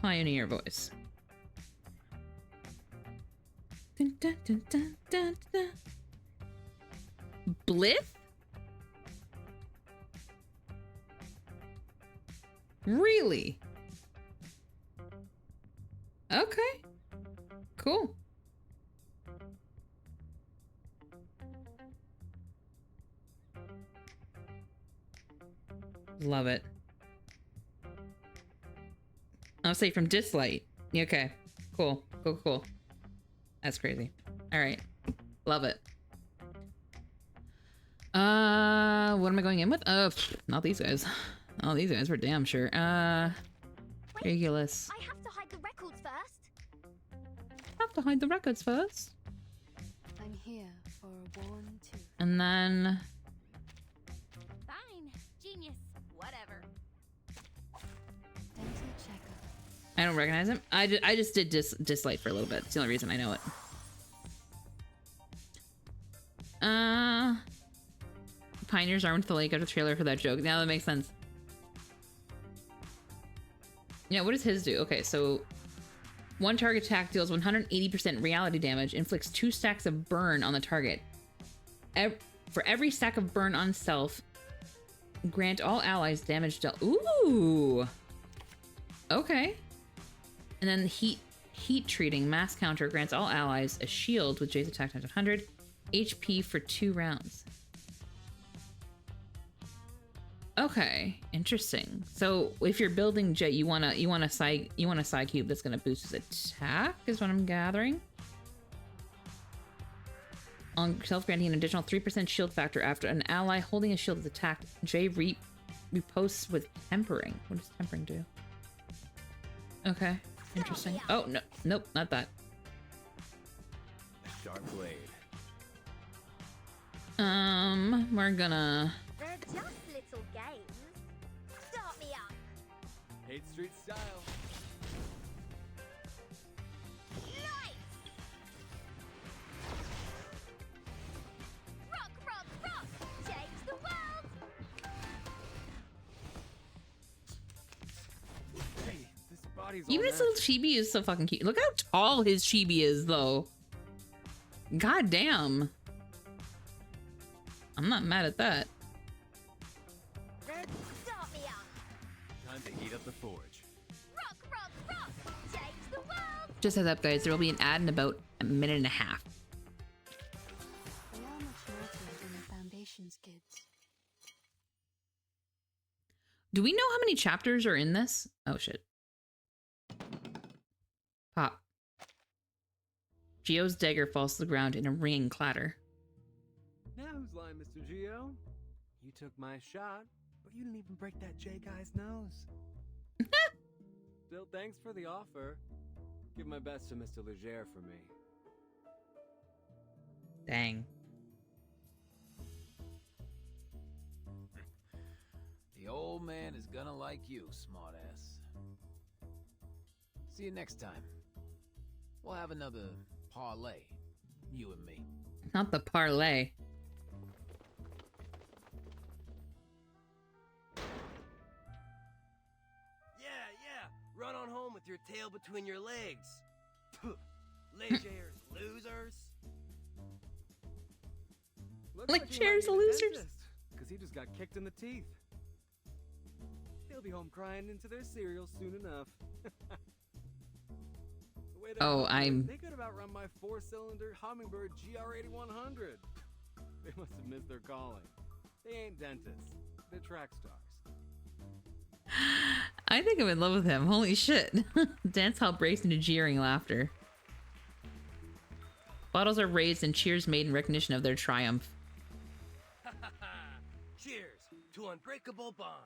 Pioneer voice. Dun, dun, dun, dun, dun, dun. Blith? Really? Okay. Cool. Love it. I'll say from Dislight. Okay. Cool. Cool, cool. That's crazy. All right. Love it. What am I going in with? Not these guys. Oh, these guys were damn sure. Regulus. I have to hide the records first. Have to hide the records first. I'm here for a worn tooth. And then... Fine. Genius. Whatever. Dental checkup. I don't recognize him. I just did Dislight for a little bit. It's the only reason I know it. Pioneers armed with the lake after the trailer for that joke. Now that makes sense. Yeah, what does his do? Okay, so one target attack deals 180% reality damage, inflicts 2 stacks of burn on the target. For every stack of burn on self, grant all allies damage dealt. Ooh. Okay. And then heat treating mass counter grants all allies a shield with Jay's attack times 100, HP for 2 rounds. Okay, interesting. So if you're building Jay, you want a side cube that's gonna boost his attack, is what I'm gathering. On self granting an additional 3% shield factor after an ally holding a shield is attacked. Jay reposts with tempering. What does tempering do? Okay, interesting. Oh no, nope, not that. Sharp blade. We're gonna. They're just little games. Start me up. Hate Street style. Nice. Rock, rock, rock. Change the world. Hey, this body's all Even his little chibi is so fucking cute. Look how tall his chibi is, though. God damn. I'm not mad at that. Start me up. Time to heat up the forge. Rock, rock, rock. Change the world. Just heads up, guys. There will be an ad in about a minute and a half. They are much smarter than the Foundation's kids. Do we know how many chapters are in this? Oh, shit. Pop. Geo's dagger falls to the ground in a ringing clatter. Now who's lying, Mr. Geo? You took my shot, but you didn't even break that J guy's nose. Still, thanks for the offer. Give my best to Mr. Leger for me. Dang. The old man is gonna like you, smartass. See you next time. We'll have another parlay, you and me. Not the parlay. Yeah. Run on home with your tail between your legs. Legers, losers. Looks Like he might Cher's need a losers. dentist, 'cause he just got kicked in the teeth. They'll be home crying into their cereal soon enough. The way they're Oh, hungry, they could have outrun my 4-cylinder Hummingbird GR8100. They must have missed their calling. They ain't dentists. They're track stars. I think I'm in love with him. Holy shit. Dance hall breaks into jeering laughter. Bottles are raised and cheers made in recognition of their triumph. Cheers to unbreakable bonds.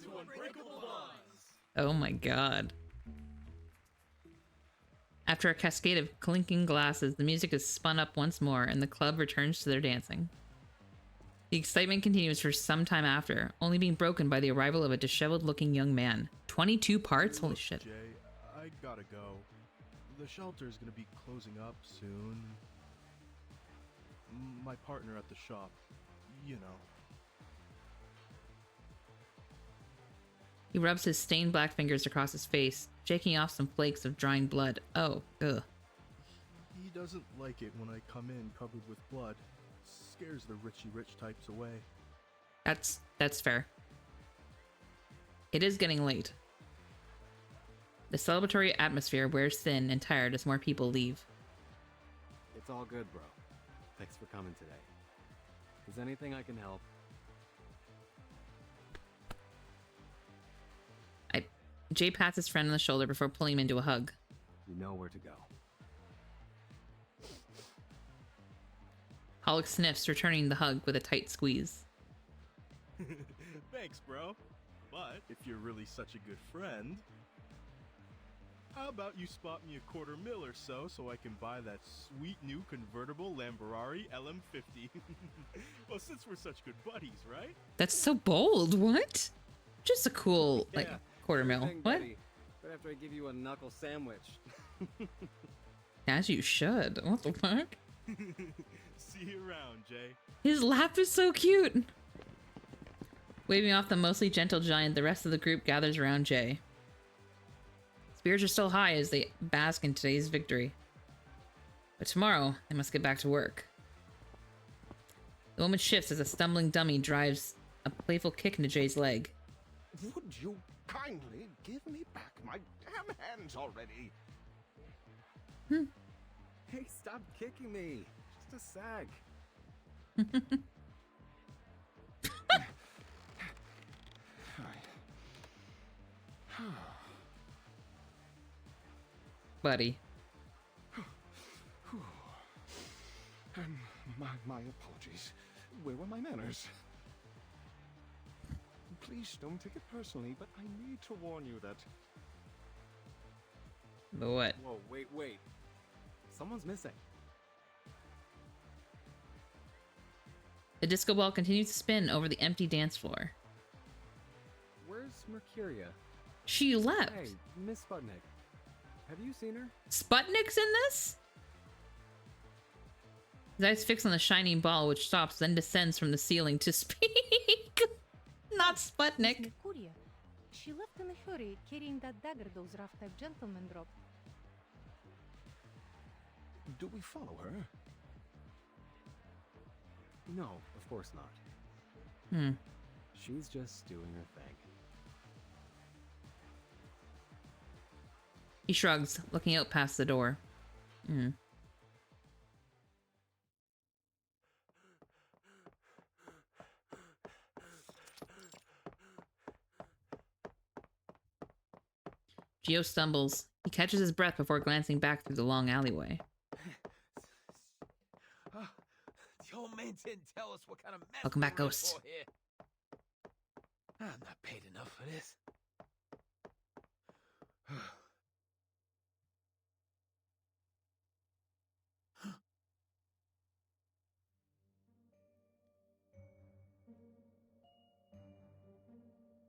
To unbreakable bonds. Oh my god. After a cascade of clinking glasses, the music is spun up once more and the club returns to their dancing. The excitement continues for some time after, only being broken by the arrival of a disheveled-looking young man. 22 parts? Holy shit. Jay, I gotta go. The shelter's gonna be closing up soon. My partner at the shop, you know. He rubs his stained black fingers across his face, shaking off some flakes of drying blood. Oh, ugh. He doesn't like it when I come in covered with blood. Scares the Richie Rich types away. That's fair. It is getting late. The celebratory atmosphere wears thin and tired as more people leave. It's all good, bro. Thanks for coming today. Is anything I can help? Jay pats his friend on the shoulder before pulling him into a hug. You know where to go. Hollick sniffs, returning the hug with a tight squeeze. Thanks, bro. But if you're really such a good friend, how about you spot me $250,000 or so I can buy that sweet new convertible Lamborghini LM50? Well, since we're such good buddies, right? That's so bold. What? Just a cool, like, $250,000. What? Right after I give you a knuckle sandwich. As you should. What the fuck? See you around, Jay. His laugh is so cute. Waving off the mostly gentle giant, the rest of the group gathers around Jay. Spirits are still high as they bask in today's victory. But tomorrow, they must get back to work. The moment shifts as a stumbling dummy drives a playful kick into Jay's leg. Would you kindly give me back my damn hands already? Hey, stop kicking me. Just a sec. Buddy. My apologies. Where were my manners? Please don't take it personally, but I need to warn you that... The what? Whoa, wait. Someone's missing. The disco ball continues to spin over the empty dance floor. Where's Mercuria? She left. Hey, Miss Sputnik. Have you seen her? Sputnik's in this? His eyes fix on the shining ball, which stops, then descends from the ceiling to speak. Not Sputnik. Mercuria. She left in a hurry, carrying that dagger those rough-type gentlemen dropped. Do we follow her? No, of course not. She's just doing her thing. He shrugs, looking out past the door. Gio stumbles. He catches his breath before glancing back through the long alleyway. The old man didn't tell us what kind of mess. Welcome back, we're in Ghost. for here. I'm not paid enough for this.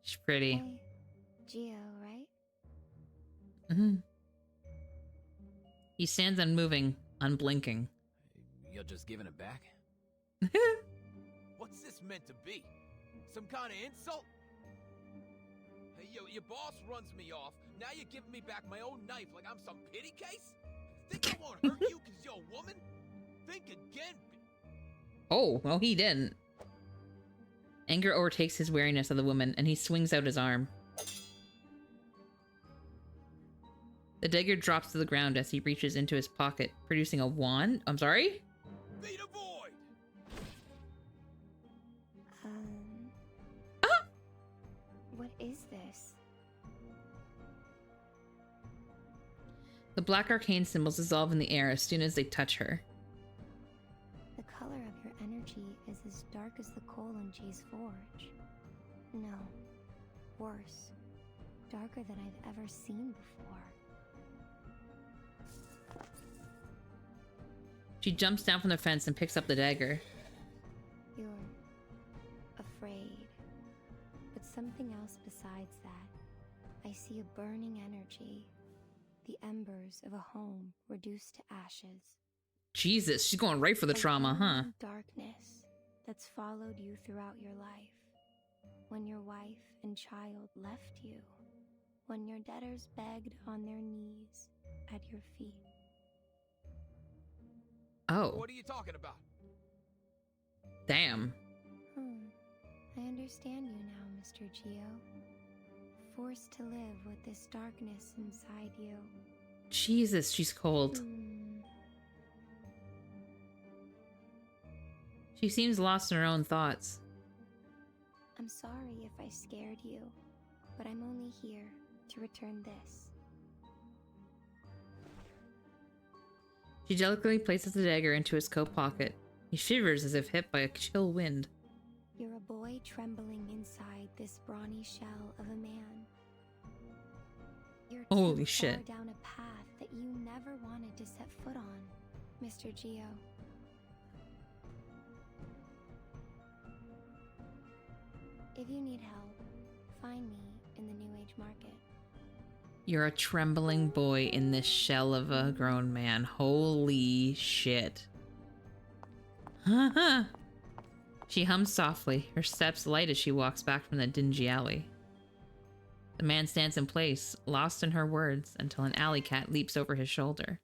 She's pretty. Hey, Gio, right? He stands unmoving, unblinking. You're just giving it back? What's this meant to be? Some kind of insult? Hey, yo, your boss runs me off. Now you're giving me back my own knife like I'm some pity case? Think I won't hurt you because you're a woman? Think again. Oh, well, he didn't. Anger overtakes his wariness of the woman, and he swings out his arm. The dagger drops to the ground as he reaches into his pocket, producing a wand. I'm sorry? Feed a void! What is this? The black arcane symbols dissolve in the air as soon as they touch her. The color of your energy is as dark as the coal in Jay's forge. No, worse. Darker than I've ever seen before. She jumps down from the fence and picks up the dagger. You're afraid. But something else besides that. I see a burning energy. The embers of a home reduced to ashes. Jesus, she's going right for the trauma, huh? Darkness that's followed you throughout your life. When your wife and child left you. When your debtors begged on their knees at your feet. Oh. What are you talking about? Damn. I understand you now, Mr. Geo. Forced to live with this darkness inside you. Jesus, she's cold. She seems lost in her own thoughts. I'm sorry if I scared you, but I'm only here to return this. She delicately places the dagger into his coat pocket. He shivers as if hit by a chill wind. You're a boy trembling inside this brawny shell of a man. You're Holy too shit. far down a path that you never wanted to set foot on, Mr. Geo. If you need help, find me in the New Age market. You're a trembling boy in this shell of a grown man. Holy shit. She hums softly, her steps light as she walks back from the dingy alley. The man stands in place, lost in her words, until an alley cat leaps over his shoulder.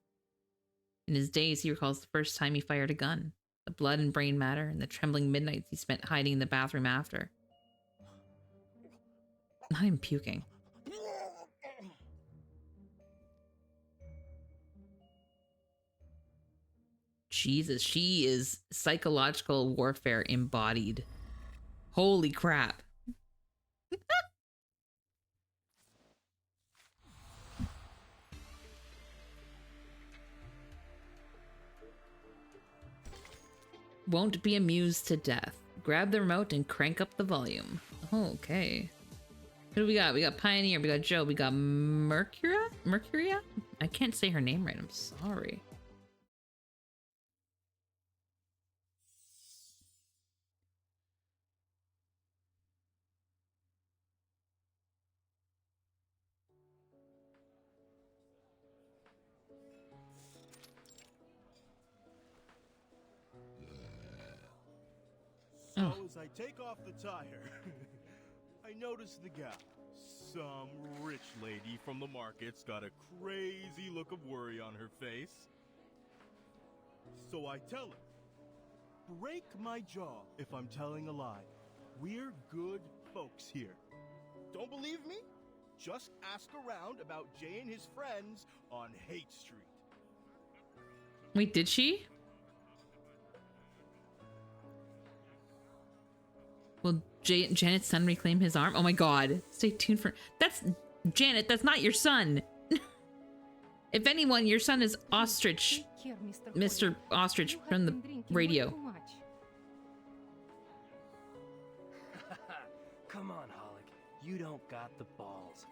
In his daze, he recalls the first time he fired a gun, the blood and brain matter, and the trembling midnights he spent hiding in the bathroom after. I'm puking. Jesus, she is psychological warfare embodied. Holy crap. Won't be amused to death. Grab the remote and crank up the volume. Okay. Who do we got? We got Pioneer, we got Joe, we got Mercuria? I can't say her name right, I'm sorry. So as I take off the tire, I notice the gal. Some rich lady from the market's got a crazy look of worry on her face. So I tell her, break my jaw if I'm telling a lie. We're good folks here. Don't believe me? Just ask around about Jay and his friends on Hate Street. Wait, did she? Will Janet's son reclaim his arm? Oh my god. Stay tuned for... That's... Janet, that's not your son! If anyone, your son is Ostrich. Here, Mr. Ostrich from the radio. Come on, Holic. You don't got the balls.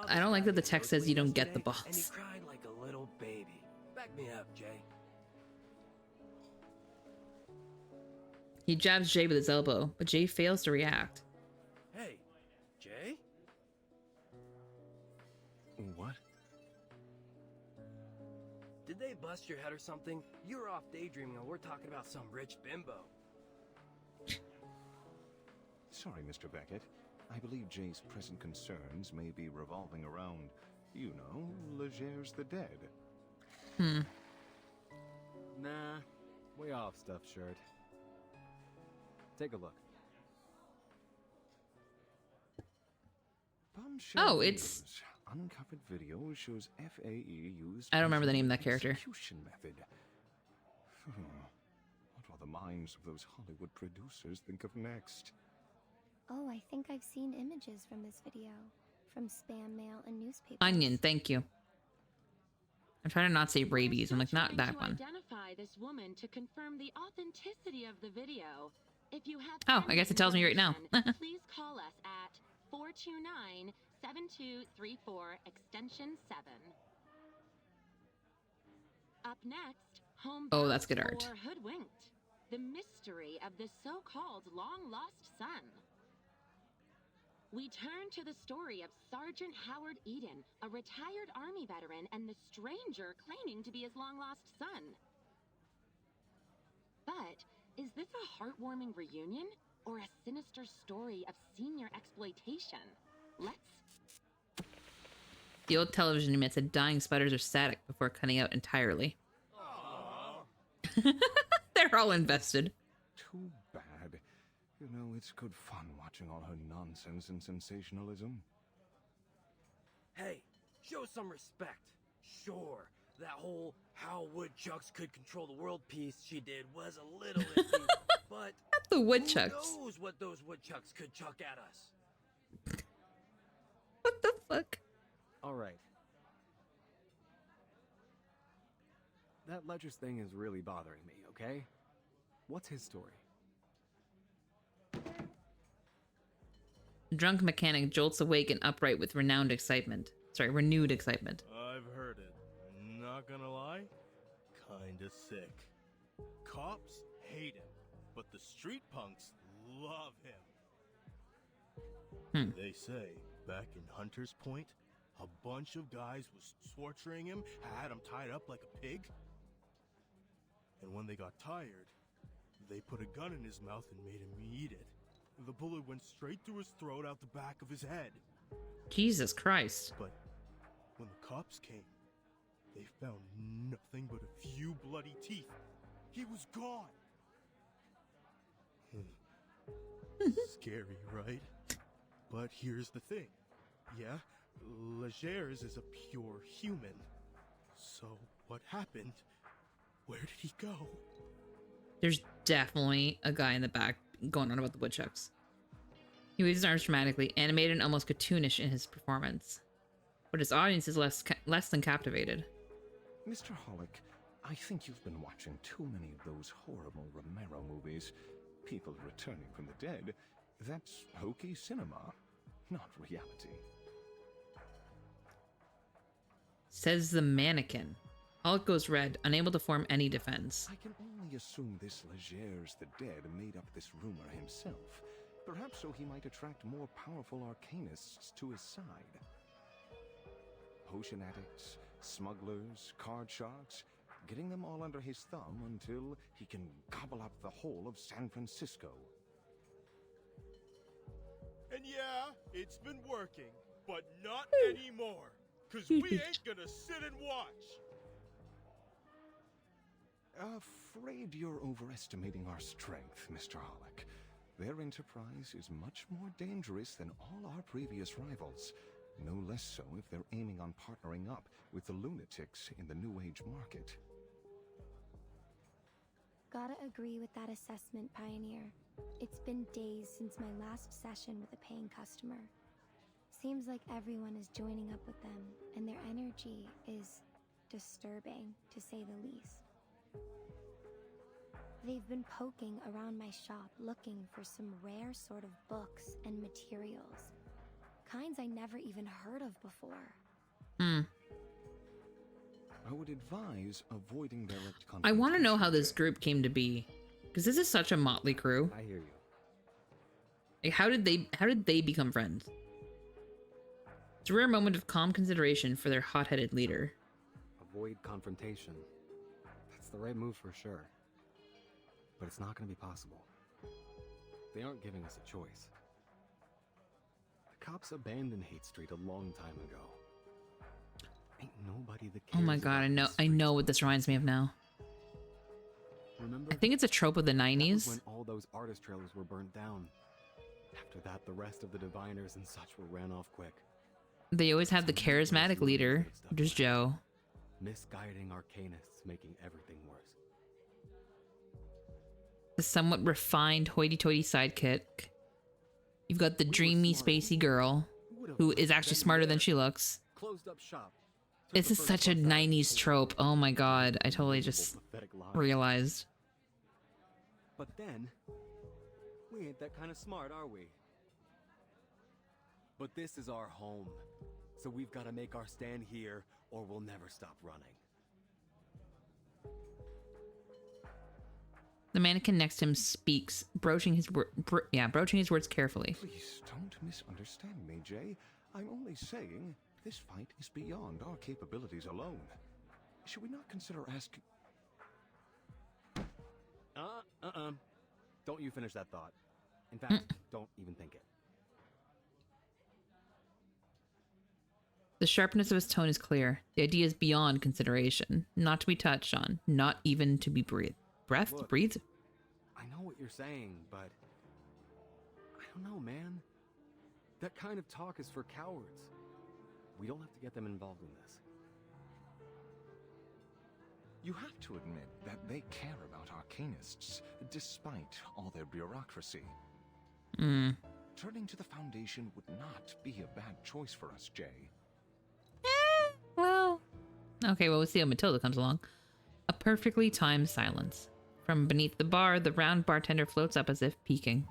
I don't like that the text says you don't get the And he balls. cried like a little baby. Back me up, Jay. He jabs Jay with his elbow, but Jay fails to react. Hey, Jay? What? Did they bust your head or something? You were off daydreaming and we're talking about some rich bimbo. Sorry, Mr. Beckett. I believe Jay's present concerns may be revolving around, you know, Leger's the dead. Nah, way off, stuffed shirt. Take a look. Oh, it's... Uncovered video shows FAE used... I don't remember the name of that character. Execution method. What will the minds of those Hollywood producers think of next? Oh, I think I've seen images from this video. From spam mail and newspapers. Onion, thank you. I'm trying to not say rabies. I'm like, not that one. Identify this woman to confirm the authenticity of the video. If you have Oh, I guess it tells me right now. Please call us at 429-7234 extension 7. Up next, home Oh, that's good art. or hoodwinked. The mystery of the so-called long-lost son. We turn to the story of Sergeant Howard Eden, a retired Army veteran, and the stranger claiming to be his long-lost son. But is this a heartwarming reunion or a sinister story of senior exploitation? Let's... The old television admits that dying spiders are static before cutting out entirely. They're all invested. Too bad. You know, it's good fun watching all her nonsense and sensationalism. Hey, show some respect. Sure, that whole how woodchucks could control the world piece she did was a little iffy, but not the woodchucks. Who knows what those woodchucks could chuck at us? What the fuck? All right. That Ledger's thing is really bothering me, okay? What's his story? Drunk mechanic jolts awake and upright with renewed excitement. I've heard it. Not gonna lie, kinda sick. Cops hate him, but the street punks love him. They say, back in Hunter's Point, a bunch of guys was torturing him, had him tied up like a pig. And when they got tired, they put a gun in his mouth and made him eat it. The bullet went straight through his throat out the back of his head. Jesus Christ. But when the cops came, they found nothing but a few bloody teeth. He was gone. Scary, right? But here's the thing. Yeah, Legers is a pure human. So what happened? Where did he go? There's definitely a guy in the back going on about the woodchucks. He waves his arms dramatically, animated and almost cartoonish in his performance. But his audience is less than captivated. Mr. Hollick, I think you've been watching too many of those horrible Romero movies. People returning from the dead. That's hokey cinema, not reality. Says the mannequin. Hulk goes red, unable to form any defense. I can only assume this Legers the Dead made up this rumor himself. Perhaps so he might attract more powerful arcanists to his side. Potion addicts, smugglers, card sharks, getting them all under his thumb until he can gobble up the whole of San Francisco. And yeah, it's been working, but not anymore. 'Cause we ain't gonna sit and watch. Afraid you're overestimating our strength, Mr. Hollick. Their enterprise is much more dangerous than all our previous rivals. No less so if they're aiming on partnering up with the lunatics in the New Age market. Gotta agree with that assessment, Pioneer. It's been days since my last session with a paying customer. Seems like everyone is joining up with them, and their energy is disturbing, to say the least. They've been poking around my shop looking for some rare sort of books and materials. Kinds I never even heard of before. I would advise avoiding direct confrontation. I want to know how this group came to be. Because this is such a motley crew. I hear you. Like, how did they become friends? It's a rare moment of calm consideration for their hot-headed leader. Avoid confrontation. That's the right move for sure. But it's not going to be possible. They aren't giving us a choice. The cops abandoned Hate Street a long time ago. Ain't nobody that cares. Oh my god, I know what this reminds me of now. Remember? I think it's a trope of the That was 90s. when all those artist trailers were burnt down. After that, the rest of the diviners and such were ran off quick. They always have the charismatic leader, which is Joe. Misguiding arcanists, making everything worse. The somewhat refined hoity-toity sidekick. You've got the dreamy, spacey girl, who is actually smarter than she looks. Closed up shop. This is such a 90s trope. Oh my god, I totally just realized. But then, we ain't that kind of smart, are we? But this is our home, so we've got to make our stand here, or we'll never stop running. The mannequin next to him speaks, broaching his words carefully. Please don't misunderstand me, Jay. I'm only saying this fight is beyond our capabilities alone. Should we not consider asking... Don't you finish that thought. In fact, don't even think it. The sharpness of his tone is clear. The idea is beyond consideration, not to be touched on, not even to be breathed. Look, Breathed? I know what you're saying, but I don't know, man. That kind of talk is for cowards. We don't have to get them involved in this. You have to admit that they care about arcanists, despite all their bureaucracy. Turning to the Foundation would not be a bad choice for us, Jay. Well... Okay, well, we'll see how Matilda comes along. A perfectly timed silence. From beneath the bar, the round bartender floats up as if peeking.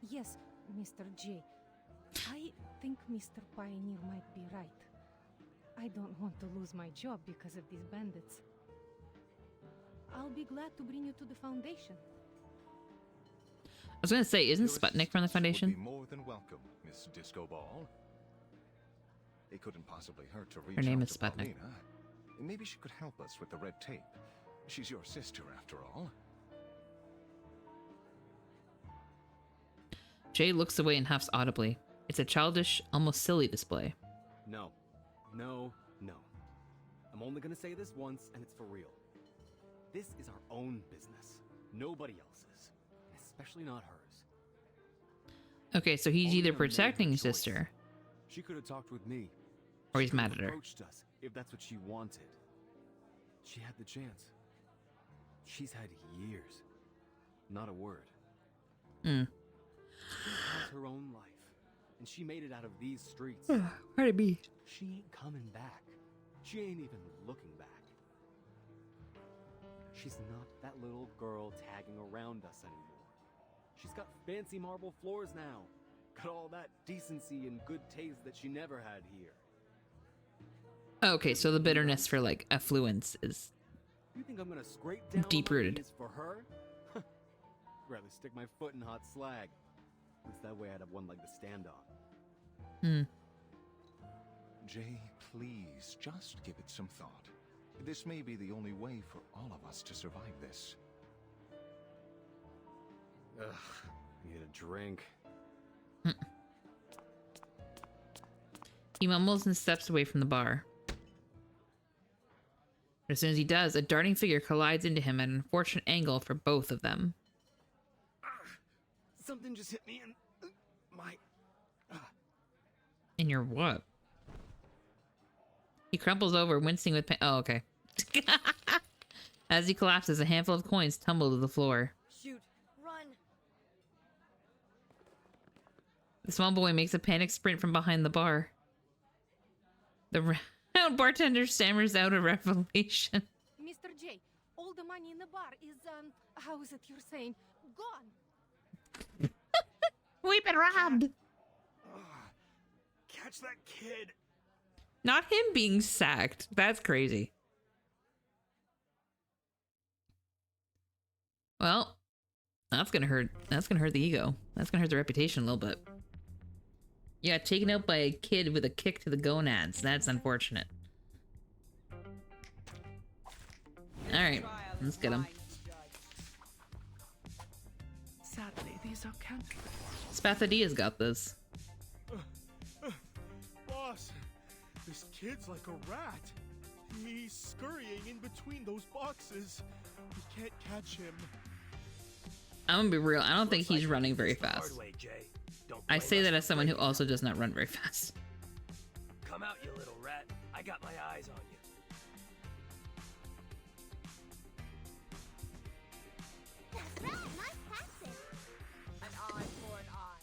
Yes, Mr. J. I think Mr. Pioneer might be right. I don't want to lose my job because of these bandits. I'll be glad to bring you to the Foundation. I was gonna say, isn't Sputnik from the Foundation? Would be more than welcome, Miss Disco Ball. It couldn't possibly hurt to reach Her name out is to Sputnik. Paulina. Maybe she could help us with the red tape. She's your sister, after all. Jay looks away and huffs audibly. It's a childish, almost silly display. No. No, no. I'm only gonna say this once, and it's for real. This is our own business. Nobody else's. Especially not hers. Okay, so he's Only either I made protecting the his choice. sister, She could have talked with me. or She he's could mad have at her. approached us if that's what she wanted. She had the chance. She's had years. Not a word. She has her own life, and she made it out of these streets. Pardon me. She ain't coming back. She ain't even looking back. She's not that little girl tagging around us anymore. She's got fancy marble floors now. Got all that decency and good taste that she never had here. Okay, so the bitterness for, like, affluence is You think I'm gonna scrape down on my deep-rooted. knees for her? Rather stick my foot in hot slag. At least that way I'd have one leg to stand on. Jay, please, just give it some thought. This may be the only way for all of us to survive this. Ugh, I need a drink. He mumbles and steps away from the bar. As soon as he does, a darting figure collides into him at an unfortunate angle for both of them. Something just hit me in my... In your what? He crumples over, wincing with pain. Oh, okay. As he collapses, a handful of coins tumble to the floor. Shoot, run. The small boy makes a panicked sprint from behind the bar. The round bartender stammers out a revelation. Mr. J, all the money in the bar is, how is it you're saying? Gone! We've been robbed! Catch that kid! Not him being sacked. That's crazy. Well, that's gonna hurt. That's gonna hurt the ego. That's gonna hurt the reputation a little bit. Yeah, taken out by a kid with a kick to the gonads. That's unfortunate. Alright, let's get him. Sadly, these are counterfeit. Spathadia's got this. Boss, this kid's like a rat. He's scurrying in between those boxes. We can't catch him. I'm gonna be real. I don't think he's running very fast. I say that as someone who also does not run very fast. Come out, you little rat. I got my eyes on you. That's right, nice tactic. An eye for an eye.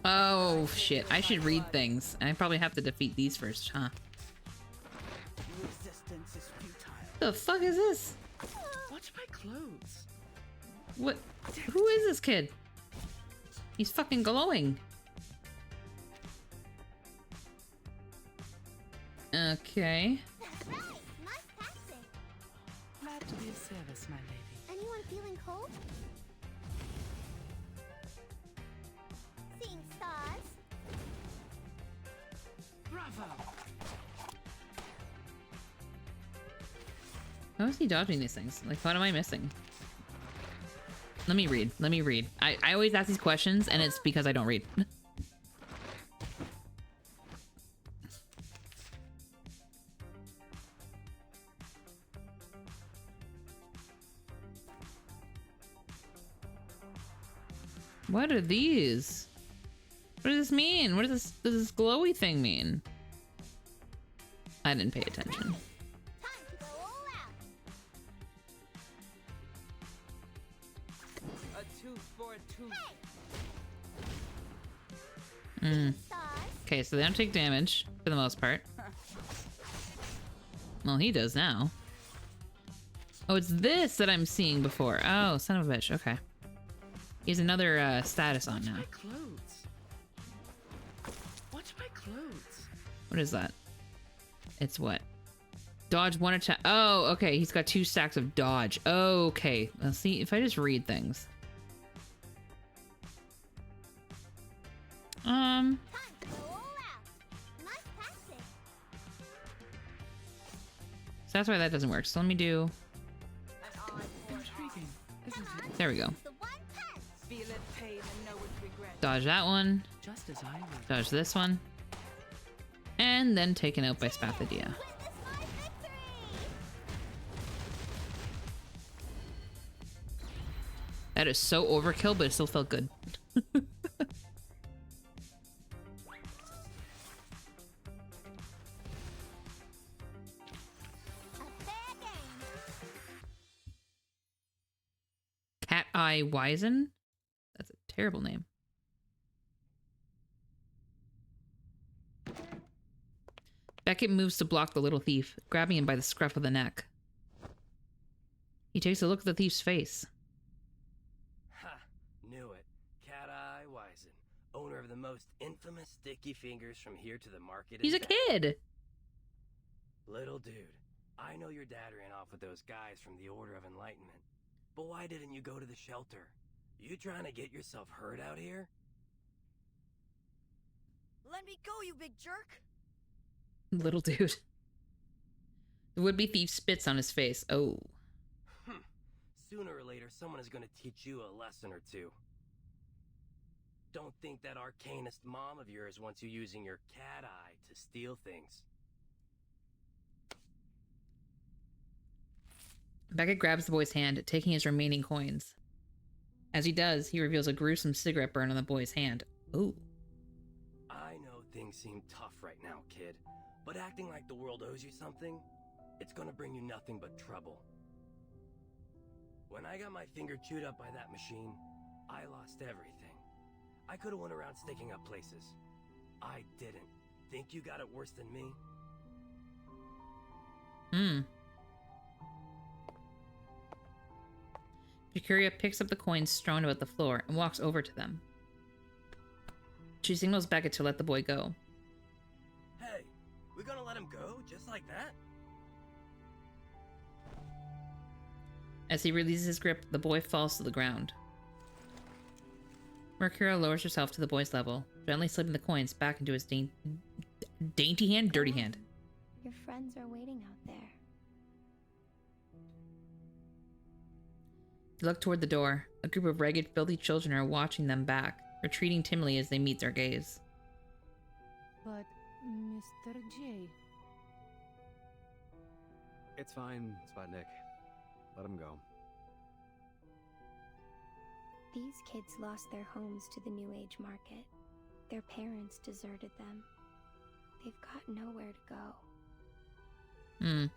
Oh shit, I should read things. I probably have to defeat these first, huh? Resistance is futile. The fuck is this? Watch my clothes. What? Who is this kid? He's fucking glowing. Okay. That's right, nice tactic. Glad to be of service, my lady. Anyone feeling cold? Seeing stars? Bravo! How is he dodging these things? Like, what am I missing? Let me read. Let me read. I always ask these questions, and it's because I don't read. What are these? What does this mean? What does this glowy thing mean? I didn't pay attention. Time to go all out. A tooth for a tooth. Stars? Okay, so they don't take damage for the most part. Well, he does now. Oh, it's this that I'm seeing before. Oh, son of a bitch. Okay. He has another status on now. My clothes. Watch my clothes. What is that? It's what? Dodge one attack. Oh, okay. He's got 2 stacks of dodge. Okay. Let's see if I just read things. Time to go all out. Nice tactic. So that's why that doesn't work. So let me do. Intriguing, isn't it? There we go. The one punch. Feel it pain and know its regret. Dodge that one. Just as I would. Dodge this one. And then taken out by Spathadia. Witness my victory. That is so overkill, but it still felt good. A fair game. Cat Eye Wizen? That's a terrible name. Beckett moves to block the little thief, grabbing him by the scruff of the neck. He takes a look at the thief's face. Ha! Knew it. Cat Eye Wizen, owner of the most infamous sticky fingers from here to the market. He's a kid! Little dude, I know your dad ran off with those guys from the Order of Enlightenment. But why didn't you go to the shelter? You trying to get yourself hurt out here? Let me go, you big jerk! Little dude. The would-be thief spits on his face. Oh. Sooner or later, someone is going to teach you a lesson or two. Don't think that arcanist mom of yours wants you using your cat eye to steal things. Beckett grabs the boy's hand, taking his remaining coins. As he does, he reveals a gruesome cigarette burn on the boy's hand. Ooh. I know things seem tough right now, kid, but acting like the world owes you something, it's gonna bring you nothing but trouble. When I got my finger chewed up by that machine, I lost everything. I could have went around sticking up places. I didn't. Think you got it worse than me? Jacuria picks up the coins strewn about the floor and walks over to them. She signals Beckett to let the boy go. Hey, we gonna let him go just like that? As he releases his grip, the boy falls to the ground. Mercuria lowers herself to the boy's level, gently slipping the coins back into his dainty hand, dirty hand. Your friends are waiting out there. They look toward the door. A group of ragged, filthy children are watching them back, retreating timidly as they meet their gaze. But, Mr. J... It's fine, Sputnik. Let him go. These kids lost their homes to the New Age market. Their parents deserted them. They've got nowhere to go.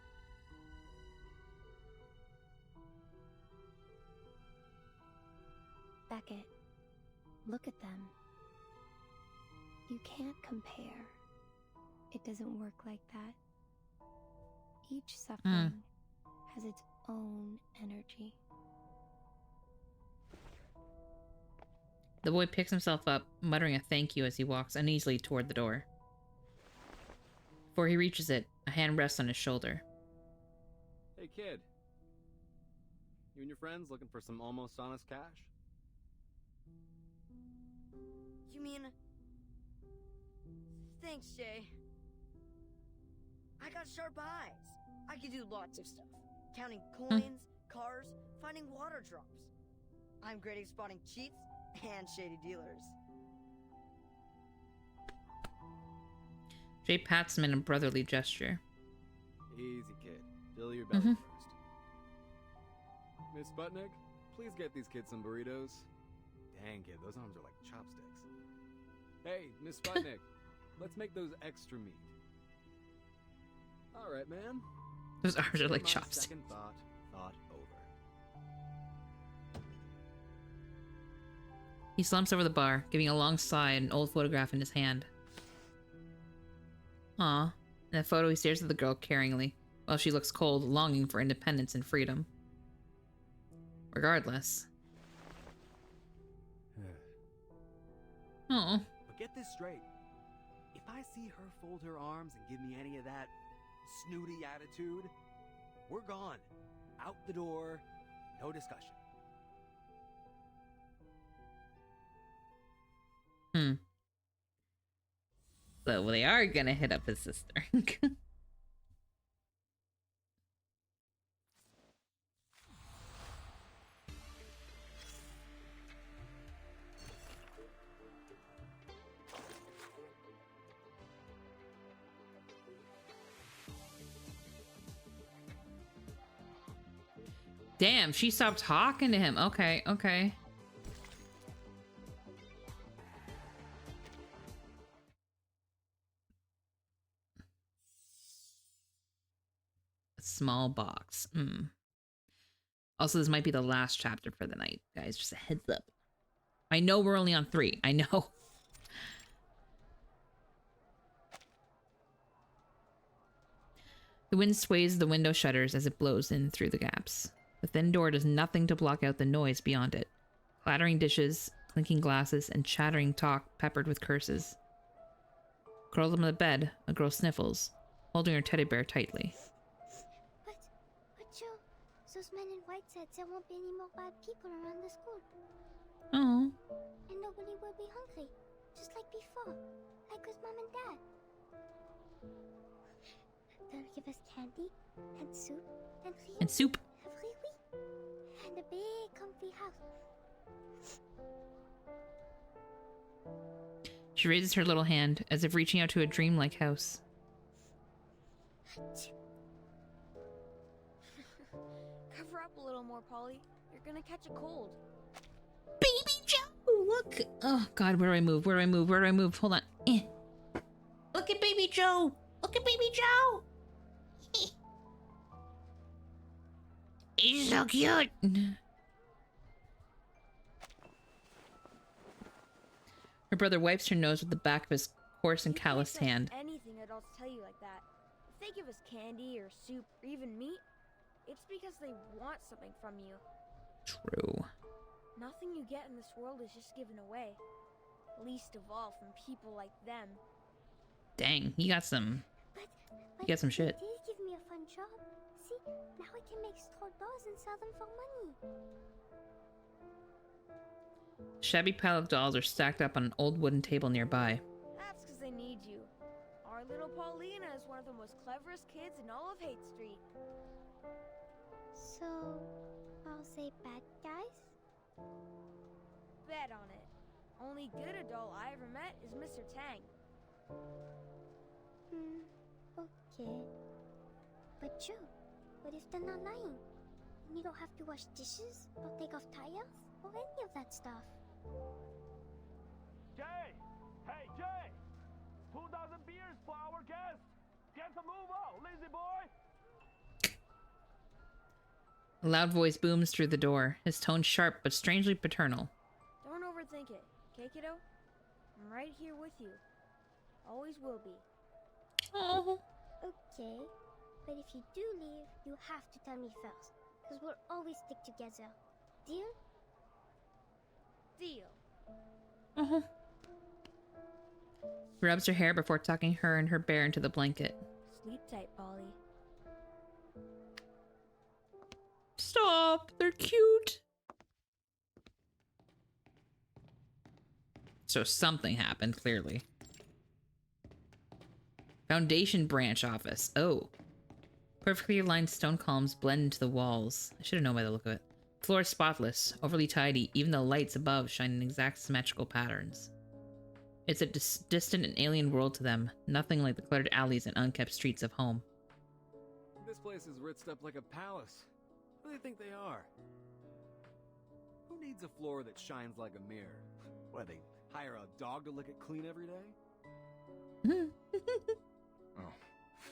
Beckett, look at them. You can't compare. It doesn't work like that. Each suffering has its own energy. The boy picks himself up, muttering a thank you as he walks uneasily toward the door. Before he reaches it, a hand rests on his shoulder. Hey, kid. You and your friends looking for some almost honest cash? You mean... Thanks, Jay. I got sharp eyes. I can do lots of stuff. Counting coins, cars, finding water drops. I'm great at spotting cheats and shady dealers. Jay pats him in a brotherly gesture. Easy, kid. Fill your belly first. Miss Sputnik, please get these kids some burritos. Dang, kid, those arms are like chopsticks. Hey, Miss Sputnik, let's make those extra meat. All right, man. Those arms are like chopsticks. Second thought over. He slumps over the bar, giving a long sigh and an old photograph in his hand. Aw. In the photo, he stares at the girl caringly, while she looks cold, longing for independence and freedom. Regardless. Oh. But get this straight. If I see her fold her arms and give me any of that snooty attitude, we're gone. Out the door. No discussion. So they are gonna hit up his sister. Damn, she stopped talking to him. Okay, okay. A small box. Also, this might be the last chapter for the night, guys. Just a heads up. I know we're only on 3. I know. The wind sways the window shutters as it blows in through the gaps. The thin door does nothing to block out the noise beyond it. Clattering dishes, clinking glasses, and chattering talk peppered with curses. Curled on the bed, a girl sniffles, holding her teddy bear tightly. But Joe, those men in white said there won't be any more bad people around the school. Oh. And nobody will be hungry, just like before, like with Mom and Dad. They'll give us candy, and soup, and soup. Every week. And a big comfy house. She raises her little hand, as if reaching out to a dreamlike house. Cover up a little more, Polly. You're gonna catch a cold. Baby Joe! Look! Oh, God, where do I move? Where do I move? Where do I move? Hold on. Look at Baby Joe! Look at Baby Joe! He's so cute! Her brother wipes her nose with the back of his coarse and calloused hand. Anything adults tell you like that. If they give us candy or soup or even meat, it's because they want something from you. True. Nothing you get in this world is just given away. Least of all from people like them. Dang, he got some... But he got some shit. They did give me a fun job. See, now I can make straw dolls and sell them for money. A shabby pile of dolls are stacked up on an old wooden table nearby. That's because they need you. Our little Paulina is one of the most cleverest kids in all of Hate Street. So, I'll say bad guys? Bet on it. Only good adult I ever met is Mr. Tang. Okay. But Joe, what if they're not lying? And you don't have to wash dishes, or take off tires, or any of that stuff. Jay! Hey, Jay! 2,000 beers for our guest! Get a move on, lazy boy! A loud voice booms through the door, his tone sharp but strangely paternal. Don't overthink it, okay, kiddo? I'm right here with you. Always will be. Oh. Okay, but if you do leave, you have to tell me first, because we'll always stick together. Deal? Deal. Uh-huh. Rubs her hair before tucking her and her bear into the blanket. Sleep tight, Polly. Stop! They're cute! So something happened, clearly. Foundation branch office. Oh. Perfectly aligned stone columns blend into the walls. I should have known by the look of it. Floor is spotless, overly tidy, even the lights above shine in exact symmetrical patterns. It's a distant and alien world to them, nothing like the cluttered alleys and unkept streets of home. This place is ritzed up like a palace. Who do they think they are? Who needs a floor that shines like a mirror? What, they hire a dog to lick it clean every day? Oh,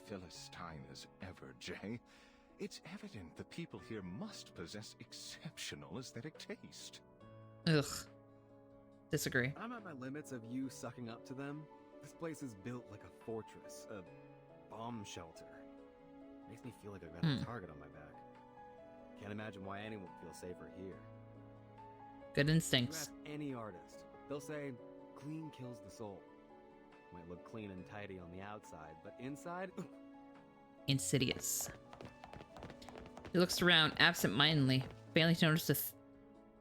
Philistine as ever, Jay. It's evident the people here must possess exceptional aesthetic taste. Ugh. Disagree. I'm at my limits of you sucking up to them. This place is built like a fortress, a bomb shelter. Makes me feel like I've got a target on my back. Can't imagine why anyone would feel safer here. Good instincts. You ask any artist, they'll say, clean kills the soul. Might look clean and tidy on the outside, but inside... Insidious. He looks around absent-mindedly, failing to notice the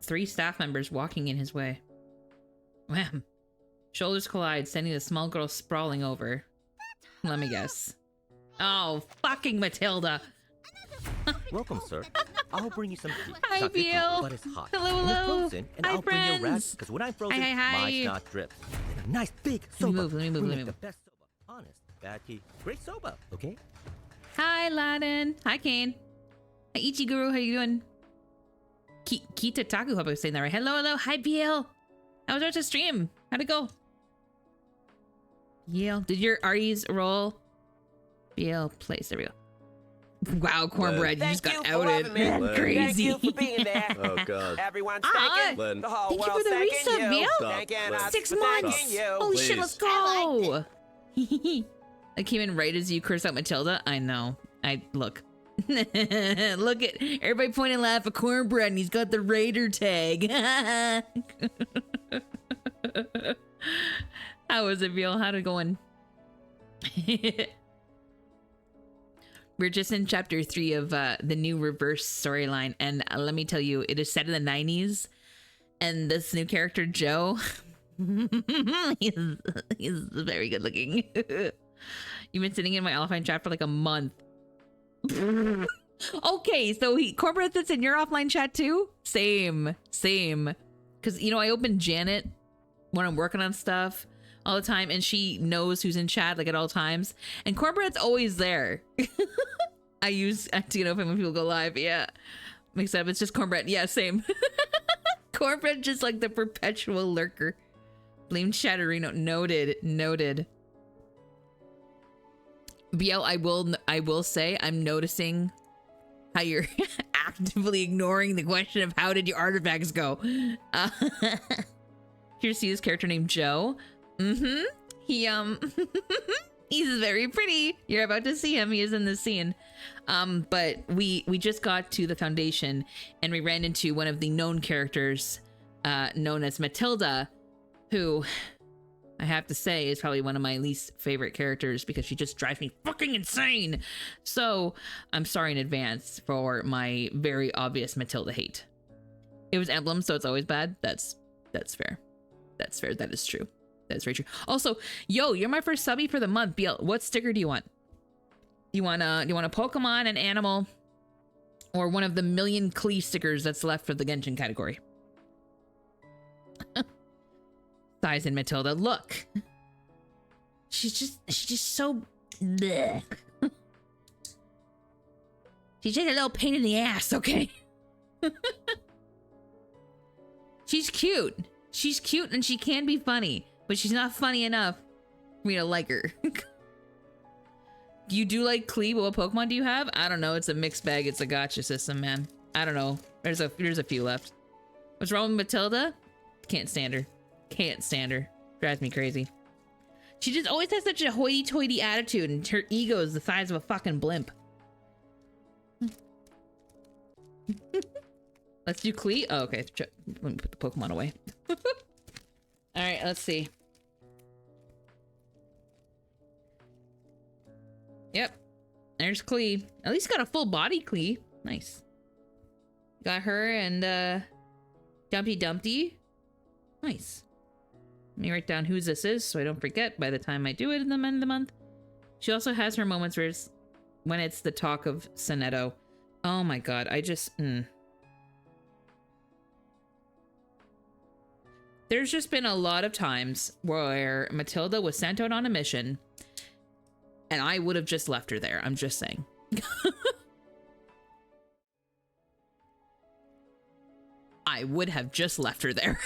three staff members walking in his way. Wham! Shoulders collide, sending the small girl sprawling over. Let me guess. Oh, fucking Matilda! Welcome, sir. I'll bring you some tea. Hi, Chocolate tea, Bill. but it's hot. Hello, And it's hello. frozen, and Hi, I'll bring you a rag, friends. because when I'm frozen, Hi. my snot drips. And a nice big Let soba. me move, let me move, We let make me the best soba. Honest. Bad tea. Great soba, okay? Hi, Laden. Hi, Kane. Hi, Ichiguru. How you doing? Kita Taku, hope I was saying that right. Hello. Hi, BL. How was your stream? How'd it go? BL. Did your Arties roll? BL place. There we go. Wow, Cornbread, you just got outed. Crazy. Thank you for being there. Oh, God. Everyone's thanking. Len. The whole Thank you world's for the thanking resub, you. Bill. Thanking us 6 for months. thanking you. Holy shit, let's go. I came in right as you cursed out Matilda. I know. Look. Look at everybody point and laugh at Cornbread, and he's got the Raider tag. How was it, Bill? How'd it going? We're just in chapter 3 of the new reverse storyline, and let me tell you, it is set in the 90s, and this new character, Joe, he's very good looking. You've been sitting in my offline chat for like a month. Okay, so Corporate that's in your offline chat too? Same. Because, you know, I open Janet when I'm working on stuff all the time, and she knows who's in chat like at all times, and Cornbread's always there. I to get open when people go live. Yeah, mixed up. It's just Cornbread. Yeah, same. Cornbread just like the perpetual lurker. Blame Chatterino. Noted. BL, I will say I'm noticing how you're actively ignoring the question of how did your artifacts go. Here's his character named Joe. He he's very pretty. You're about to see him. He is in the scene. But we just got to the foundation, and we ran into one of the known characters, known as Matilda, who I have to say is probably one of my least favorite characters because she just drives me fucking insane. So I'm sorry in advance for my very obvious Matilda hate. It was Emblem, so it's always bad. That's fair. That's fair. That is true. That's very true. Also, yo, you're my first subby for the month. BL, what sticker do you want? Do you want a Pokemon, an animal, or one of the million Klee stickers that's left for the Genshin category? Sighs in Matilda. Look. She's just so bleh. She's just a little pain in the ass, okay? She's cute. She's cute and she can be funny, but she's not funny enough for me to like her. You do like Clee? What Pokemon do you have? I don't know. It's a mixed bag. It's a gotcha system, man. I don't know. There's a few left. What's wrong with Matilda? Can't stand her. Can't stand her. Drives me crazy. She just always has such a hoity-toity attitude, and her ego is the size of a fucking blimp. Let's do Clee. Oh, okay. Let me put the Pokemon away. All right, let's see. Yep. There's Clee. At least got a full body Clee. Nice. Got her and Dumpty Dumpty. Nice. Let me write down whose this is so I don't forget by the time I do it in the end of the month. She also has her moments where it's when it's the talk of Sonetto. Oh my god, I just... There's just been a lot of times where Matilda was sent out on a mission and I would have just left her there. I'm just saying. I would have just left her there.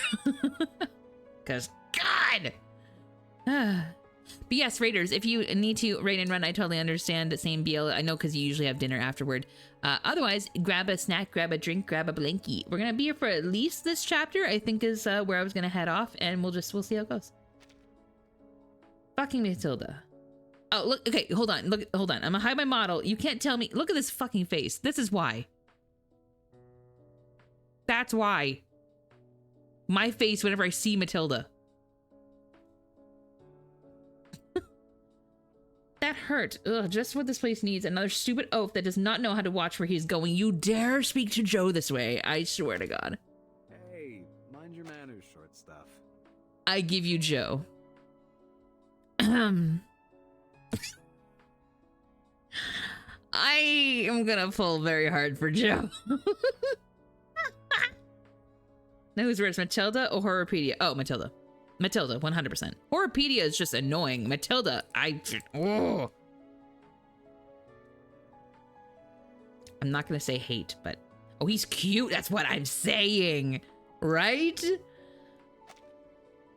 Because, God! But yes, Raiders, if you need to raid and run, I totally understand. Same BL. I know because you usually have dinner afterward. Otherwise, grab a snack, grab a drink, grab a blankie. We're going to be here for at least this chapter, I think is where I was going to head off. And we'll see how it goes. Fucking Matilda. Oh, look. Okay, hold on. Hold on. I'm going to hide my model. You can't tell me. Look at this fucking face. This is why. That's why. My face whenever I see Matilda. That hurt. Ugh, just what this place needs. Another stupid oaf that does not know how to watch where he's going. You dare speak to Joe this way. I swear to God. Hey, mind your manners, short stuff. I give you Joe. I am gonna pull very hard for Joe. Now who's worse, Matilda or Horrorpedia? Oh, Matilda. Matilda, 100%. Horrorpedia is just annoying. Matilda, oh. I'm not gonna say hate, but... Oh, he's cute, that's what I'm saying. Right?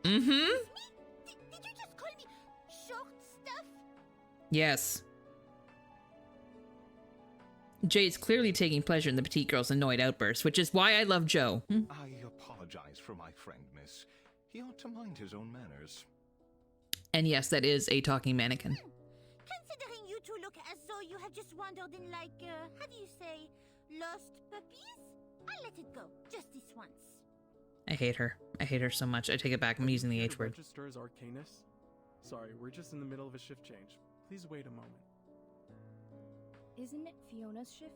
Mm-hmm. Did you just call me short stuff? Yes. Jay is clearly taking pleasure in the petite girl's annoyed outburst, which is why I love Joe. I apologize for my friend, miss. He ought to mind his own manners. And yes, that is a talking mannequin. Considering you two look as though you have just wandered in like, how do you say, lost puppies? I'll let it go, just this once. I hate her. I hate her so much. I take it back. I'm using the H word. Register as Arcanus? Sorry, we're just in the middle of a shift change. Please wait a moment. Isn't it Fiona's shift?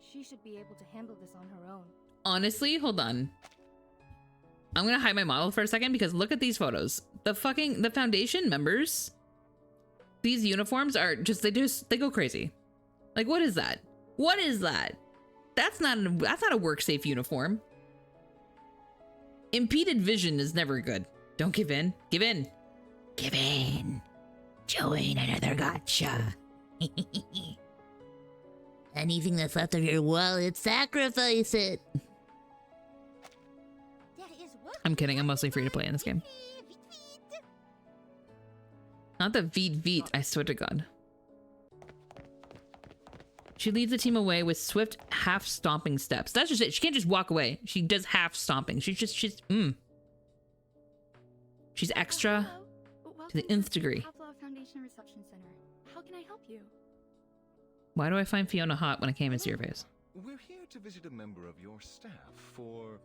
She should be able to handle this on her own. Honestly, hold on. I'm gonna hide my model for a second because look at these photos. The foundation members, these uniforms are just, they go crazy. Like, what is that? What is that? That's not a work safe uniform. Impeded vision is never good. Don't give in. Give in. Give in. Join another gotcha. Anything that's left of your wallet, sacrifice it. I'm kidding. I'm mostly free to play in this game. Not the VOD, I swear to God. She leads the team away with swift half stomping steps. That's just it. She can't just walk away. She does half stomping. She's extra to the nth degree. Foundation Reception Center. How can I help you? Why do I find Fiona hot when I came into your face? We're here to visit a member of your staff for,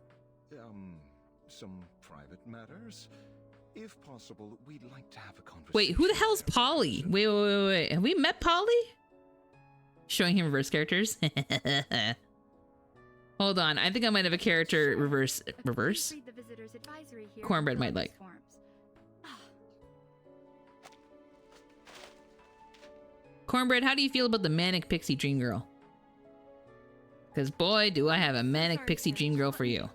some private matters. If possible, we'd like to have a conversation. Wait, who the hell's Polly? Wait. Have we met Polly? Showing him reverse characters. Hold on, I think I might have a character reverse. Cornbread might like. Cornbread, how do you feel about the manic pixie dream girl? Because boy, do I have a manic pixie dream girl for you.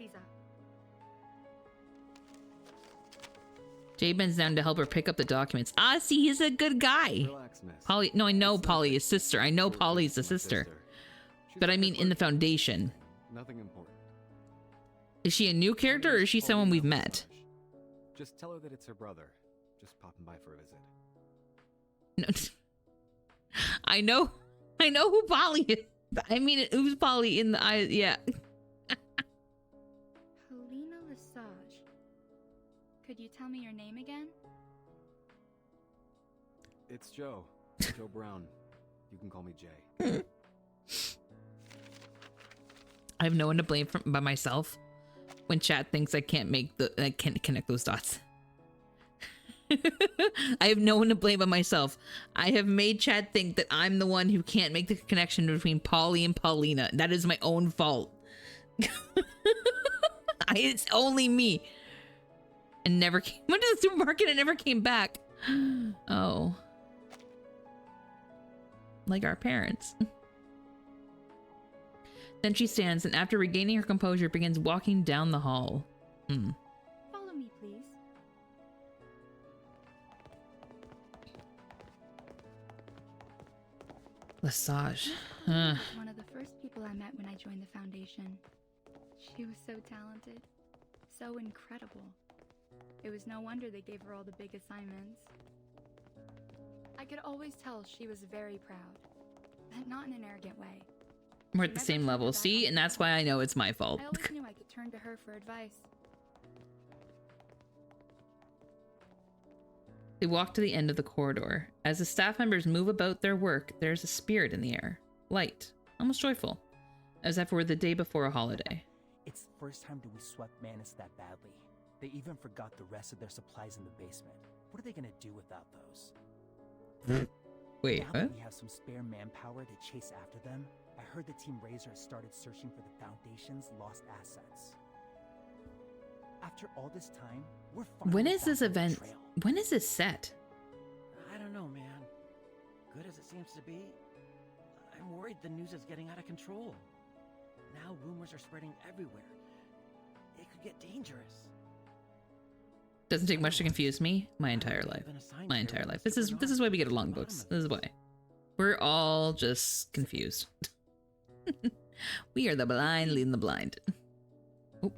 Jay bends down to help her pick up the documents. Ah, see, he's a good guy. Relax, miss. Polly, no, I know Polly is sister. I know Polly's the sister. But I mean in the Foundation. Nothing important. Is she a new character or is she someone we've met? Just tell her that it's her brother. Just popping by for a visit. No. I know who Polly is. I mean, who's Polly in the eye? Yeah. Helena Lesage. Could you tell me your name again? It's Joe. Joe Brown. You can call me Jay. I have no one to blame by myself when chat thinks I can't connect those dots. I have no one to blame but myself. I have made chat think that I'm the one who can't make the connection between Polly and Paulina. That is my own fault. It's only me. And never came. Went to the supermarket and never came back. Oh. Like our parents. Then she stands and after regaining her composure begins walking down the hall. Follow me, please. Lesage. One of the first people I met when I joined the Foundation. She was so talented. So incredible. It was no wonder they gave her all the big assignments. I could always tell she was very proud. But not in an arrogant way. We're at the same level, see? And that's why I know it's my fault. I always knew I could turn to her for advice. They walk to the end of the corridor. As the staff members move about their work, there's a spirit in the air. Light. Almost joyful. As if it were the day before a holiday. It's the first time that we swept Manus that badly. They even forgot the rest of their supplies in the basement. What are they gonna do without those? Wait, now what? that we have some spare manpower to chase after them, I heard the Team Razor has started searching for the Foundation's lost assets. After all this time, we're finally When is back this on the event? trail. When is this set? I don't know, man. Good as it seems to be, I'm worried the news is getting out of control. Now rumors are spreading everywhere. It could get dangerous. Doesn't take much to confuse me. My entire life. My entire life. This is why we get along books. This is why. We're all just confused. We are the blind leading the blind. Oh.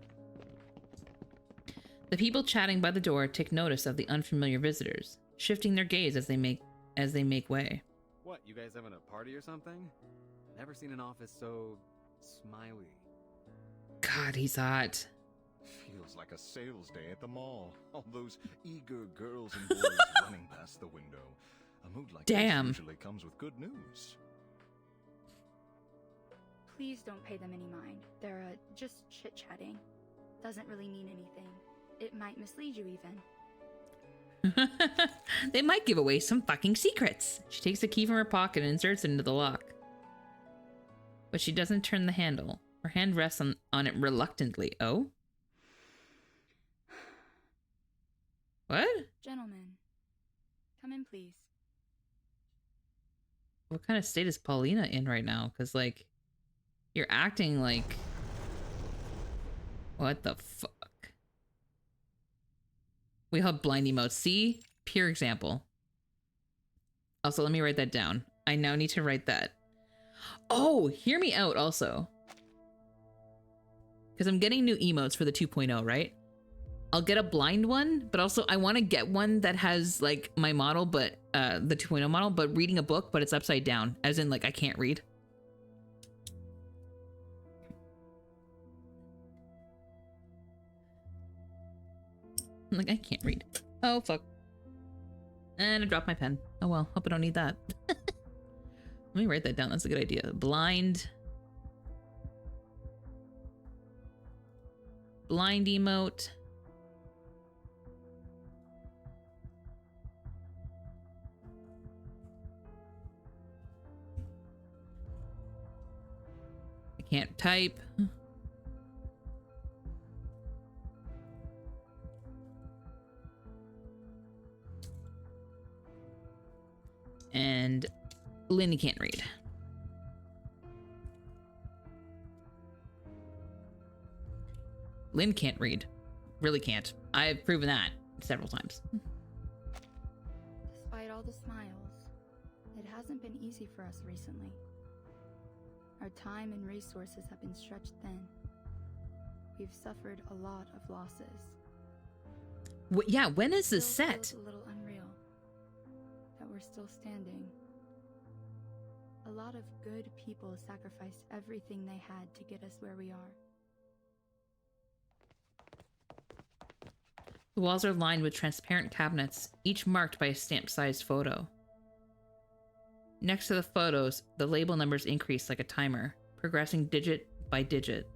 The people chatting by the door take notice of the unfamiliar visitors, shifting their gaze as they make way. What, you guys having a party or something? Never seen an office so smiley. God, he's hot. Feels like a sales day at the mall. All those eager girls and boys running past the window. A mood like Damn. this usually comes with good news. Please don't pay them any mind. They're just chit-chatting. Doesn't really mean anything. It might mislead you even. They might give away some fucking secrets. She takes the key from her pocket and inserts it into the lock. But she doesn't turn the handle. Her hand rests on it reluctantly. Oh? What? Gentlemen, come in, please. What kind of state is Paulina in right now? Because, like, you're acting like... What the fuck? We have blind emotes. See? Pure example. Also, let me write that down. I now need to write that. Oh, hear me out also. Because I'm getting new emotes for the 2.0, right? I'll get a blind one, but also I want to get one that has like my model, but the 2.0 model, but reading a book, but it's upside down, as in like I can't read. Like I can't read. Oh fuck. And I dropped my pen. Oh well, hope I don't need that. Let me write that down. That's a good idea. Blind emote. I can't type. And Lynn can't read. Lynn can't read. Really can't. I've proven that. several times. Despite all the smiles, it hasn't been easy for us recently. Our time and resources have been stretched thin. We've suffered a lot of losses. Yeah, when is this Still set? feels a little unreal that we're still standing. A lot of good people sacrificed everything they had to get us where we are. The walls are lined with transparent cabinets, each marked by a stamp-sized photo. Next to the photos, the label numbers increase like a timer, progressing digit by digit.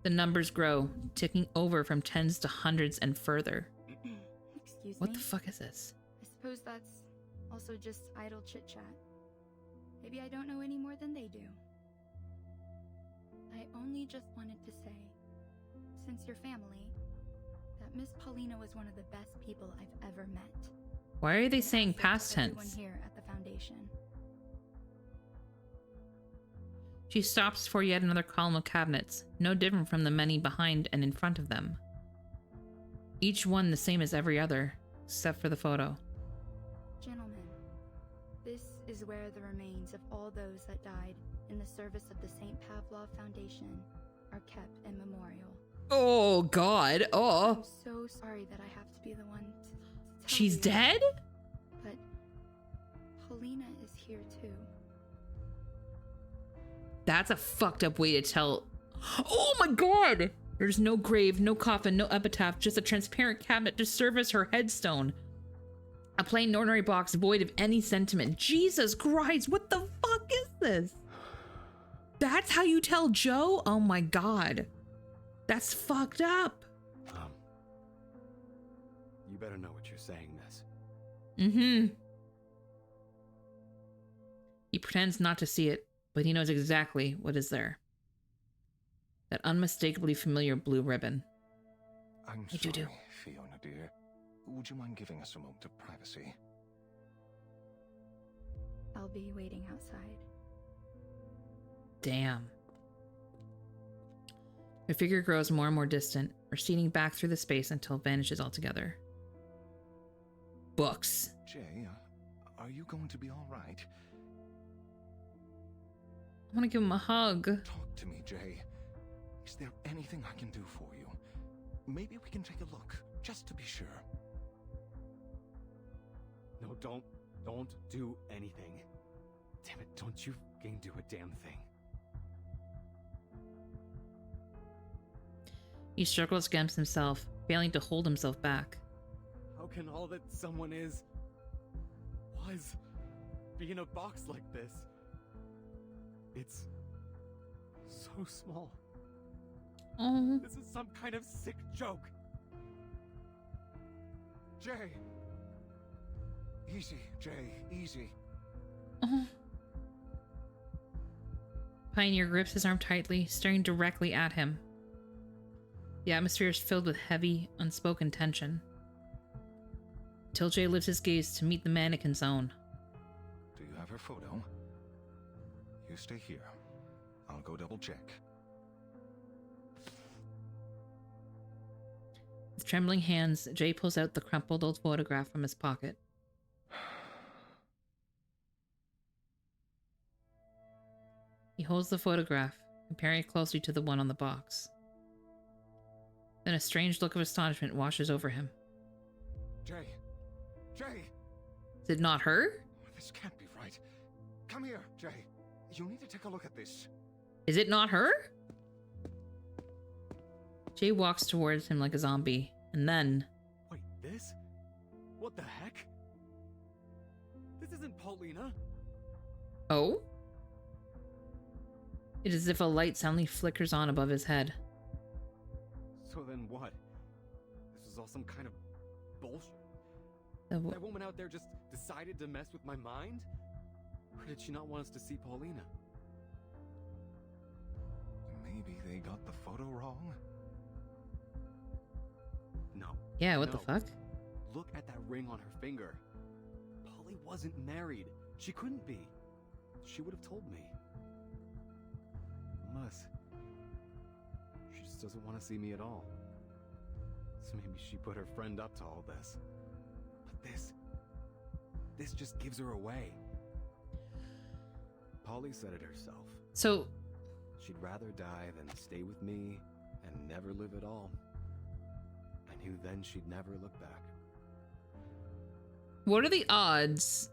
The numbers grow, ticking over from tens to hundreds and further. Excuse What me? the fuck is this? I suppose that's also just idle chit-chat. Maybe I don't know any more than they do. I only just wanted to say, since your family, that Miss Paulina was one of the best people I've ever met. Why are they And saying also to past everyone tense? here at the Foundation. She stops for yet another column of cabinets, no different from the many behind and in front of them. Each one the same as every other, except for the photo. Gentlemen, this is where the remains of all those that died in the service of the St. Pavlov Foundation are kept in memorial. Oh, God. Oh. I'm so sorry that I have to be the one to tell She's you, dead? But Paulina is here too. That's a fucked up way to tell. Oh my God! There's no grave, no coffin, no epitaph, just a transparent cabinet to serve as her headstone. A plain ordinary box void of any sentiment. Jesus Christ, what the fuck is this? That's how you tell Joe? Oh my God. That's fucked up. You better know what you're saying, miss. Mm-hmm. He pretends not to see it, but he knows exactly what is there. That unmistakably familiar blue ribbon. I'm I sorry, do. Fiona dear. Would you mind giving us a moment of privacy? I'll be waiting outside. Damn. Her figure grows more and more distant, receding back through the space until it vanishes altogether. Books. Jay, are you going to be all right? I want to give him a hug. Talk to me, Jay. Is there anything I can do for you? Maybe we can take a look, just to be sure. No, don't do anything. Damn it, don't you fucking do a damn thing. He struggles against himself, failing to hold himself back. How can all that someone was be in a box like this? It's so small. Oh. This is some kind of sick joke. Jay! Easy, Jay, easy. Oh. Pioneer grips his arm tightly, staring directly at him. The atmosphere is filled with heavy, unspoken tension. Till Jay lifts his gaze to meet the mannequin's own. Do you have her photo? You stay here. I'll go double check. With trembling hands, Jay pulls out the crumpled old photograph from his pocket. He holds the photograph, comparing it closely to the one on the box. Then a strange look of astonishment washes over him. Jay! Jay! Is it not her? This can't be right. Come here, Jay. You need to take a look at this. Is it not her? Jay walks towards him like a zombie, and then... Wait, this? What the heck? This isn't Paulina. Oh? It is as if a light suddenly flickers on above his head. So then what? This was all some kind of bullshit? That woman out there just decided to mess with my mind? Or did she not want us to see Paulina? Maybe they got the photo wrong? No. Yeah, what the No. fuck? Look at that ring on her finger. Polly wasn't married. She couldn't be. She would have told me. Unless... she just doesn't want to see me at all. So maybe she put her friend up to all this. But this just gives her away. Polly said it herself. So she'd rather die than stay with me and never live at all. I knew then she'd never look back. what are the odds?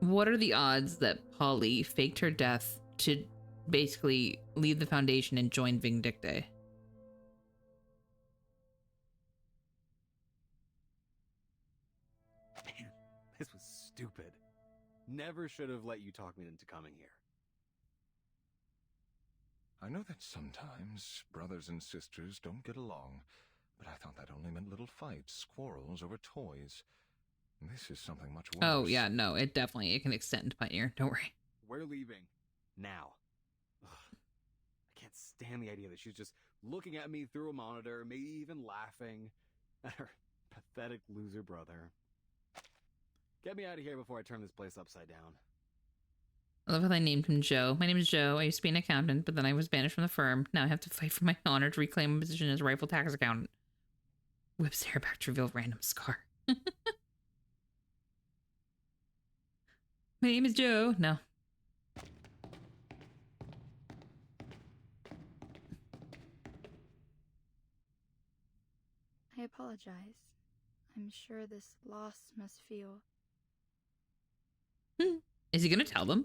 What are the odds that Polly faked her death to basically leave the Foundation and join Vindicte? Man, this was stupid. Never should have let you talk me into coming here. I know that sometimes brothers and sisters don't get along, but I thought that only meant little fights, quarrels over toys. This is something much worse. Oh yeah, no, it can extend to Pioneer. Don't worry. We're leaving. Now. Ugh. I can't stand the idea that she's just looking at me through a monitor, maybe even laughing at her pathetic loser brother. Get me out of here before I turn this place upside down. I love how they named him Joe. My name is Joe. I used to be an accountant, but then I was banished from the firm. Now I have to fight for my honor to reclaim my position as rifle tax accountant. Whips hair back to reveal random scar. My name is Joe. No. I apologize. I'm sure this loss must feel... Is he gonna tell them?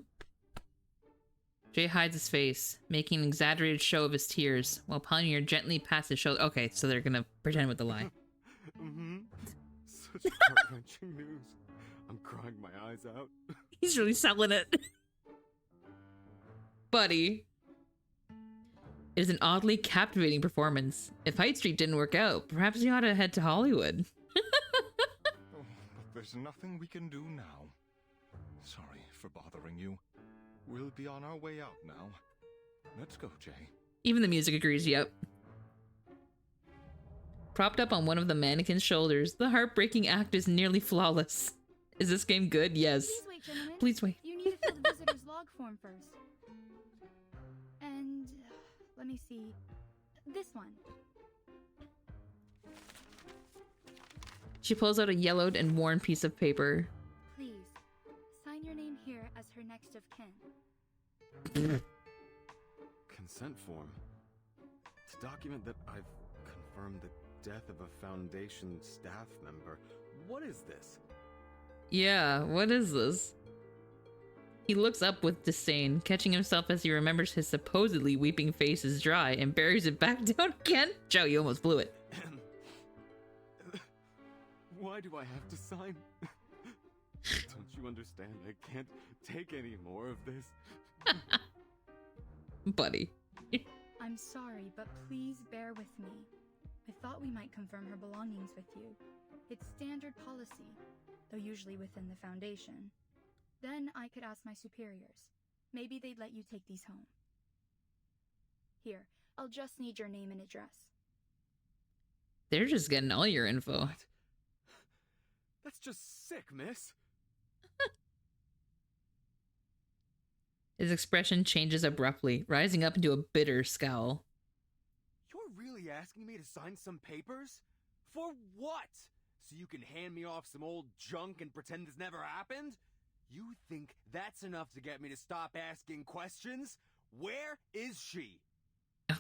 Jay hides his face, making an exaggerated show of his tears, while Pioneer gently pats his shoulder. Okay, so they're gonna pretend with the lie. Such heart-wrenching news. I'm crying my eyes out. He's really selling it. Buddy. It is an oddly captivating performance. If Hyde Street didn't work out, perhaps you ought to head to Hollywood. But there's nothing we can do now. Sorry for bothering you. We'll be on our way out now. Let's go, Jay. Even the music agrees, yep. Propped up on one of the mannequin's shoulders, the heartbreaking act is nearly flawless. Is this game good? Yes. Please wait, gentlemen. Please wait. You need to fill the visitor's log form first. And let me see. This one. She pulls out a yellowed and worn piece of paper. Please, sign your name here as her next of kin. Consent form. To document that I've confirmed the death of a Foundation staff member. What is this? Yeah, what is this? He looks up with disdain, catching himself as he remembers his supposedly weeping face is dry and buries it back down again. Joe, you almost blew it. Why do I have to sign? Don't you understand? I can't take any more of this. Buddy. I'm sorry, but please bear with me. I thought we might confirm her belongings with you. It's standard policy, though usually within the Foundation. Then I could ask my superiors. Maybe they'd let you take these home. Here, I'll just need your name and address. They're just getting all your info. What? That's just sick, miss. His expression changes abruptly, rising up into a bitter scowl. You're really asking me to sign some papers? For what? So you can hand me off some old junk and pretend this never happened? You think that's enough to get me to stop asking questions? Where is she? Did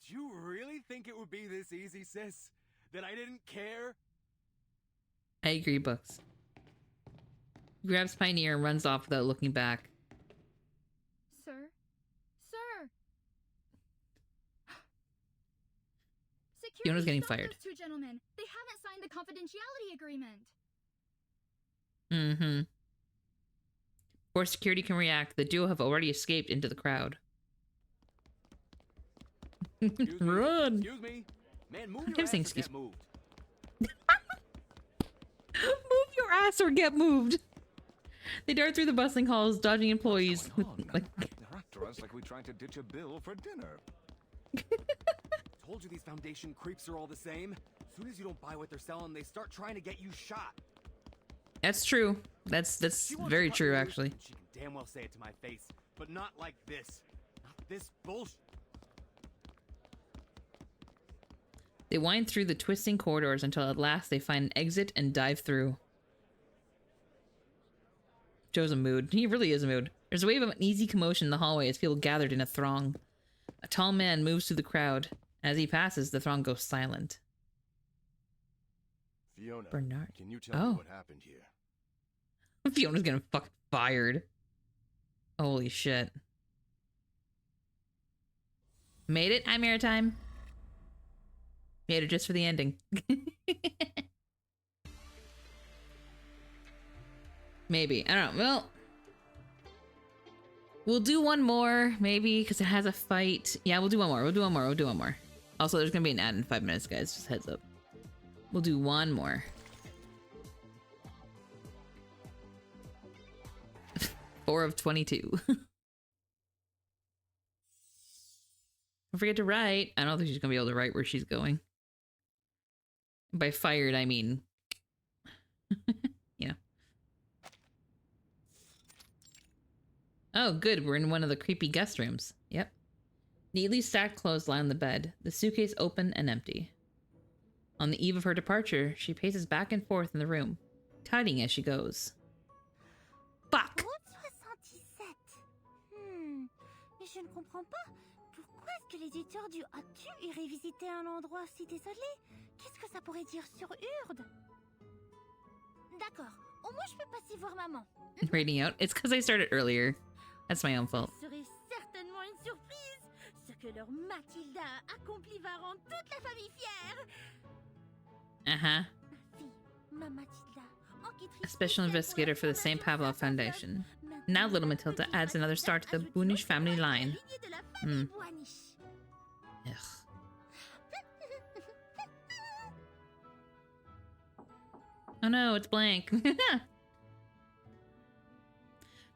you really think it would be this easy, sis? That I didn't care? I agree, Books. He grabs Pioneer and runs off without looking back. Sir? Sir! Security, Fiona's getting stop fired. Those two gentlemen. They haven't signed the confidentiality agreement. Mm-hmm. Before security can react, the duo have already escaped into the crowd. Run! Excuse me. Man, move I'm your ass saying or excuse get moved. Move your ass or get moved! They dart through the bustling halls, dodging employees with, like... They're after us like we tried to ditch a bill for dinner. Told you these Foundation creeps are all the same. As soon as you don't buy what they're selling, they start trying to get you shot. That's true. That's very true, actually. She can damn well say it to my face, but not like this. Not this bullshit. They wind through the twisting corridors until at last they find an exit and dive through. Joe's a mood. He really is a mood. There's a wave of uneasy commotion in the hallway as people gathered in a throng. A tall man moves through the crowd. As he passes, the throng goes silent. Fiona, Bernard. can you tell me what happened here? Fiona's getting fucking fired. Holy shit. Made it? Hi, Maritime. Made it just for the ending. Maybe. I don't know. Well, we'll do one more, maybe, because it has a fight. Yeah, we'll do one more. We'll do one more. We'll do one more. Also, there's going to be an ad in 5 minutes, guys. Just heads up. We'll do one more. 4 of 22. Don't forget to write. I don't think she's going to be able to write where she's going. By fired, I mean... you know. Oh, good. We're in one of the creepy guest rooms. Yep. Neatly stacked clothes lie on the bed, the suitcase open and empty. On the eve of her departure, she paces back and forth in the room, tidying as she goes. Fuck! Mais je ne comprends pas. Pourquoi est-ce que les éditeurs du As-tu iraient visiter un endroit si désolé? Qu'est-ce que ça pourrait dire sur Urde? D'accord. Au moins je peux passer voir maman. Rating out. It's because I started earlier. That's my own fault. Ce serait certainement une surprise. Ce que leur Mathilda a accompli va rendre toute la famille fière. Uh-huh. Ma fille, ma Mathilda, A special investigator for the St. Pavlov Foundation. Now little Matilda adds another star to the Boonish family line. Hmm. Ugh. Oh no, it's blank.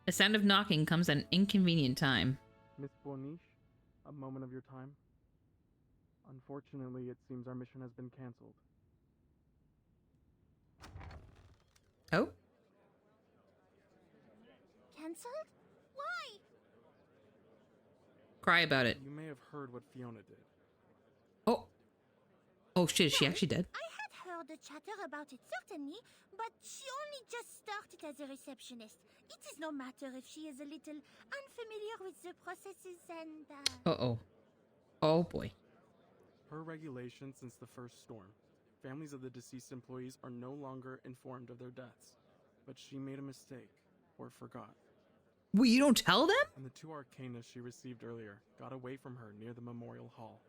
The sound of knocking comes at an inconvenient time. Miss Bonish, a moment of your time. Unfortunately, it seems our mission has been cancelled. Oh? Cancelled? Why? Cry about it. You may have heard what Fiona did. Oh. Oh shit, is she actually dead? I had heard the chatter about it, certainly, but she only just started as a receptionist. It is no matter if she is a little unfamiliar with the processes and... Uh-oh. Oh boy. Per regulation since the first storm, families of the deceased employees are no longer informed of their deaths. But she made a mistake, or forgot. Well, you don't tell them? And the 2 arcanists she received earlier got away from her near the memorial hall.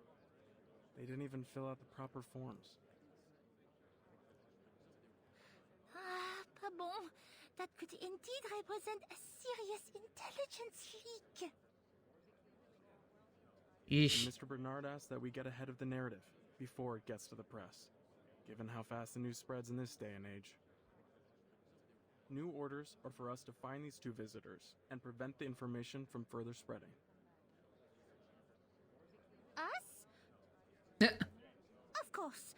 They didn't even fill out the proper forms. Ah, pas bon. That could indeed represent a serious intelligence leak. Yeesh. Mr. Bernard asked that we get ahead of the narrative before it gets to the press, given how fast the news spreads in this day and age. New orders are for us to find these 2 visitors and prevent the information from further spreading. Us? Of course.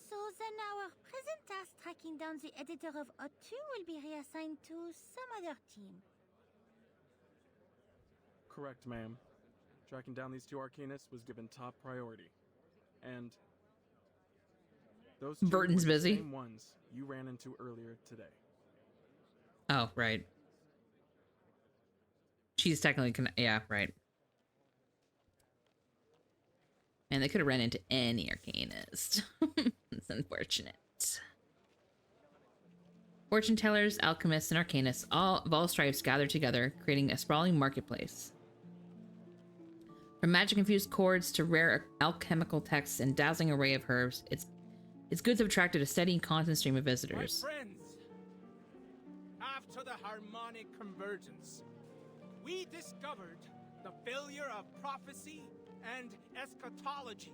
So then our present task tracking down the editor of O2 will be reassigned to some other team. Correct, ma'am. Tracking down these 2 arcanists was given top priority. And those 2 Burton's were the busy. same ones you ran into earlier today. Oh, right. She's technically yeah, right. And they could have run into any arcanist. It's unfortunate. Fortune tellers, alchemists, and arcanists of all stripes gather together, creating a sprawling marketplace. From magic-infused chords to rare alchemical texts and dazzling array of herbs, its goods have attracted a steady and constant stream of visitors. My friends, after the harmonic convergence, we discovered the failure of prophecy and eschatology,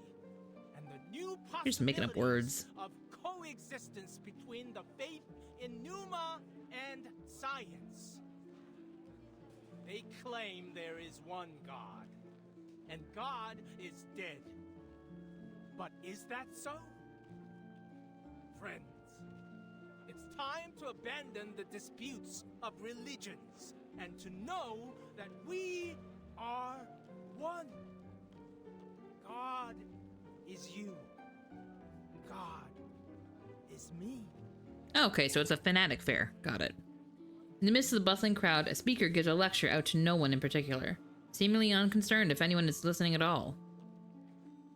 and the new You're just making up words. of coexistence between the faith in Numa and science. They claim there is one God, and God is dead. But is that so? Friends, it's time to abandon the disputes of religions and to know that we are one. God is you, God is me. Okay, so it's a fanatic fair. Got it. In the midst of the bustling crowd, a speaker gives a lecture out to no one in particular, seemingly unconcerned if anyone is listening at all.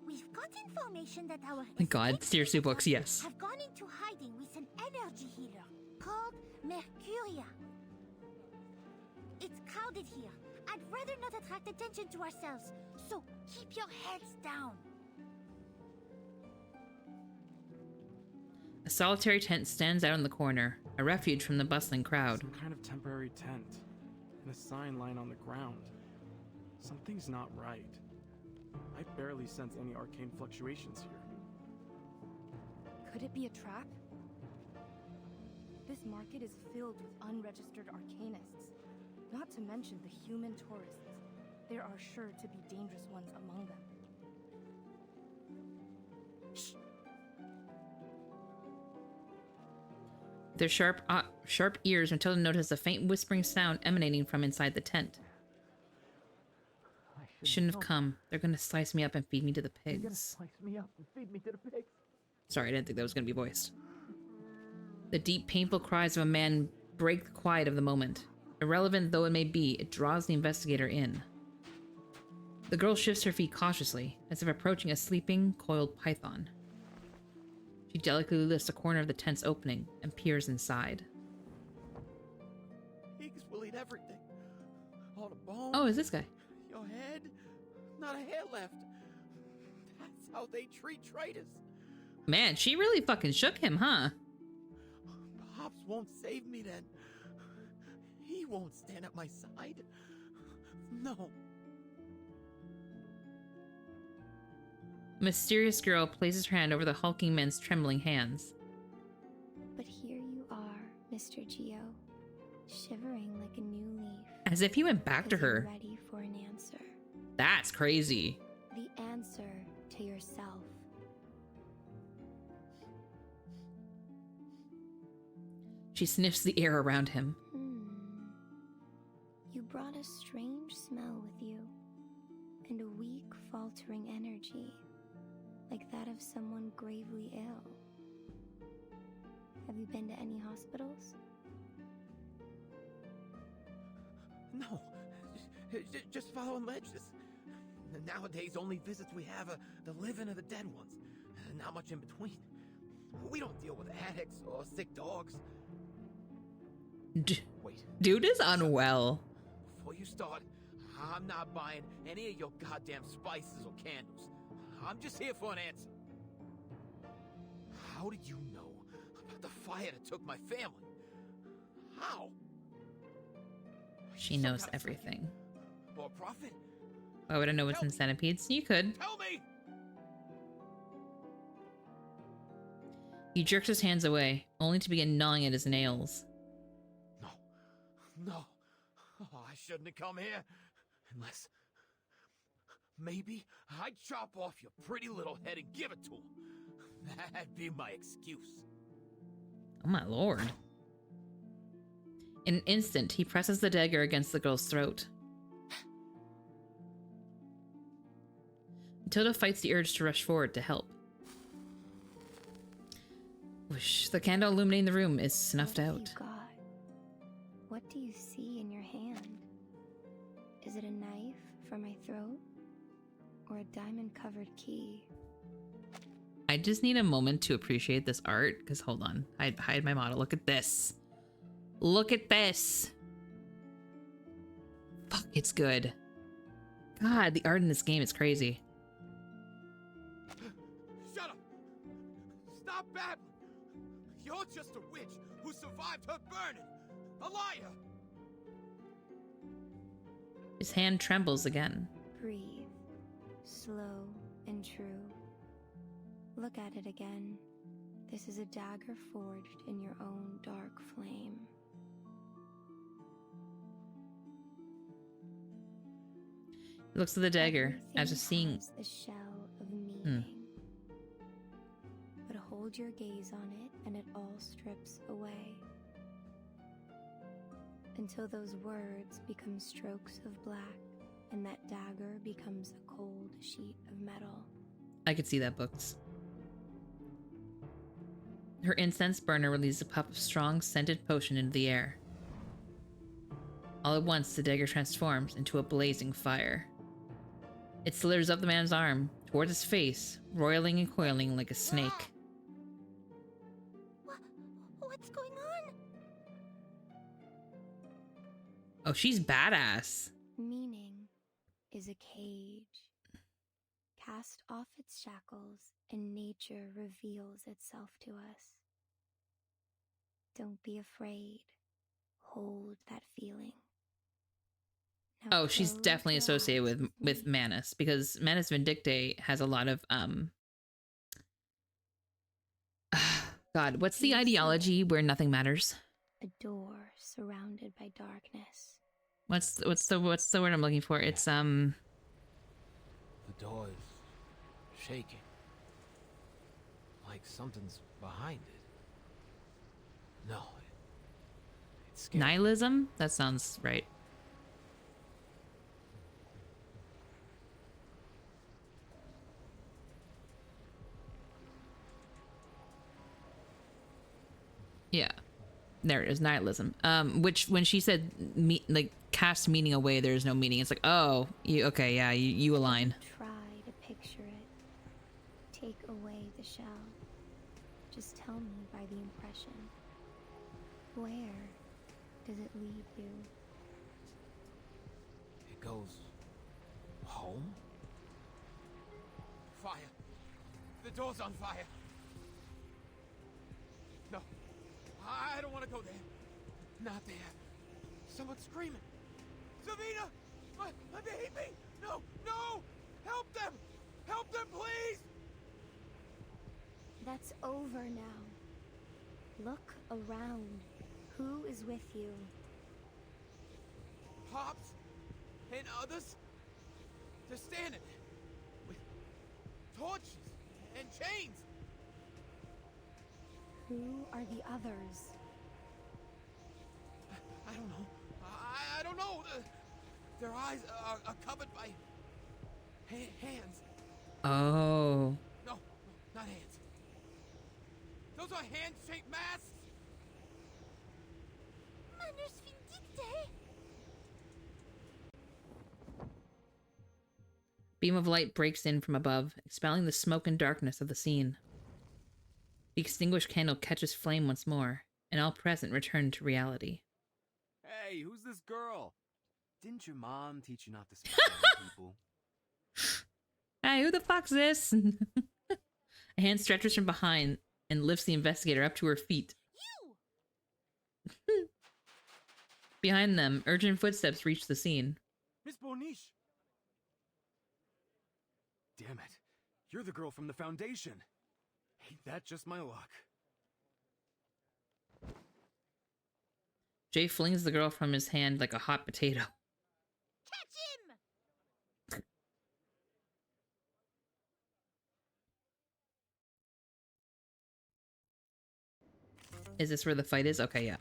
We've got information that our My god, seriously books, yes. have gone into hiding with an energy healer called Mercuria. It's crowded here. I'd rather not attract attention to ourselves, so keep your heads down. A solitary tent stands out in the corner, a refuge from the bustling crowd. Some kind of temporary tent, and a sign lying on the ground. Something's not right. I barely sense any arcane fluctuations here. Could it be a trap? This market is filled with unregistered arcanists, not to mention the human tourists. There are sure to be dangerous ones among them. Shh. Their sharp ears, Matilda noticed a faint whispering sound emanating from inside the tent. I shouldn't have come. They're gonna slice me up and feed me to the pigs. They're gonna slice me up and feed me to the pigs. Sorry, I didn't think that was gonna be voiced. The deep, painful cries of a man break the quiet of the moment. Irrelevant though it may be, it draws the investigator in. The girl shifts her feet cautiously, as if approaching a sleeping, coiled python. She delicately lifts a corner of the tent's opening and peers inside. Pigs will eat everything. All the bones. Oh, is this guy? Your head. Not a hair left. That's how they treat traitors. Man, she really fucking shook him, huh? Pops won't save me then. He won't stand at my side. No. A mysterious girl places her hand over the hulking man's trembling hands. But here you are, Mr. Geo, shivering like a new leaf. As if he went back to her. Ready for an answer. That's crazy. The answer to yourself. She sniffs the air around him. You brought a strange smell with you, and a weak, faltering energy, like that of someone gravely ill. Have you been to any hospitals? No. Just following ledges. Nowadays, only visits we have are the living or the dead ones. Not much in between. We don't deal with addicts or sick dogs. Wait. Dude is unwell. Before you start, I'm not buying any of your goddamn spices or candles. I'm just here for an answer. How did you know about the fire that took my family? How? She knows everything. For a profit? Why would I know what's in centipedes? You could. Tell me! He jerks his hands away, only to begin gnawing at his nails. No. Oh, I shouldn't have come here. Unless... maybe I'd chop off your pretty little head and give it to him. That'd be my excuse. Oh my lord. In an instant, he presses the dagger against the girl's throat. Matilda fights the urge to rush forward to help. Whoosh, the candle illuminating the room is snuffed out. What do you see in your hand? Is it a knife for my throat? Or a diamond-covered key? I just need a moment to appreciate this art, because hold on. Hide my model. Look at this. Look at this. Fuck, it's good. God, the art in this game is crazy. Shut up! Stop babbling! You're just a witch who survived her burning! A liar! His hand trembles again. Breathe. Slow and true. Look at it again. This is a dagger forged in your own dark flame. He looks at the dagger as a seeing. The shell of meaning. But hold your gaze on it and it all strips away. Until those words become strokes of black and that dagger becomes a cold sheet of metal. I could see that, books. Her incense burner released a puff of strong, scented potion into the air. All at once, the dagger transforms into a blazing fire. It slithers up the man's arm, towards his face, roiling and coiling like a snake. What's going on? Oh, she's badass. Meaning is a cage. Cast off its shackles, and nature reveals itself to us. Don't be afraid. Hold that feeling. Now Oh, she's close definitely your associated eyes with Manus, because Manus Vindicte has a lot of God, what's the ideology where nothing matters? A door surrounded by darkness. What's the word I'm looking for? It's The door is shaking. Like something's behind it. No. It's scary. nihilism? That sounds right. Yeah, there it is, nihilism. Which when she said like cast meaning away, there's no meaning. It's like, oh, okay, yeah, you align. Try to picture it. Take away the shell. Just tell me by the impression. Where does it lead you? It goes home? Fire! The door's on fire! No, I don't want to go there. Not there. Someone's screaming. Savina! My baby! No, no! Help them! Help them, please! That's over now. Look around. Who is with you? Pops and others? They're standing with torches and chains. Who are the others? I don't know. I don't know. Their eyes are covered by hands. Oh. No, not hands. Those are hand-shaped masks. Manus Vindicte? Beam of light breaks in from above, expelling the smoke and darkness of the scene. The extinguished candle catches flame once more, and all present return to reality. Hey, who's this girl? Didn't your mom teach you not to spy on people? Hey, who the fuck's this? A hand stretches from behind and lifts the investigator up to her feet. You! Behind them, urgent footsteps reach the scene. Miss Boniche! Damn it. You're the girl from the Foundation. Ain't that just my luck? Jay flings the girl from his hand like a hot potato. Catch him! Is this where the fight is? Okay, yeah.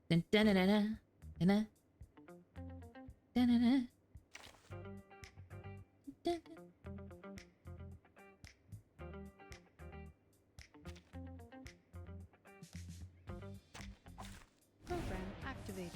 Dun, dun, dun, dun, dun, dun, dun, dun, dun, dun. Dun, dun. Program activated.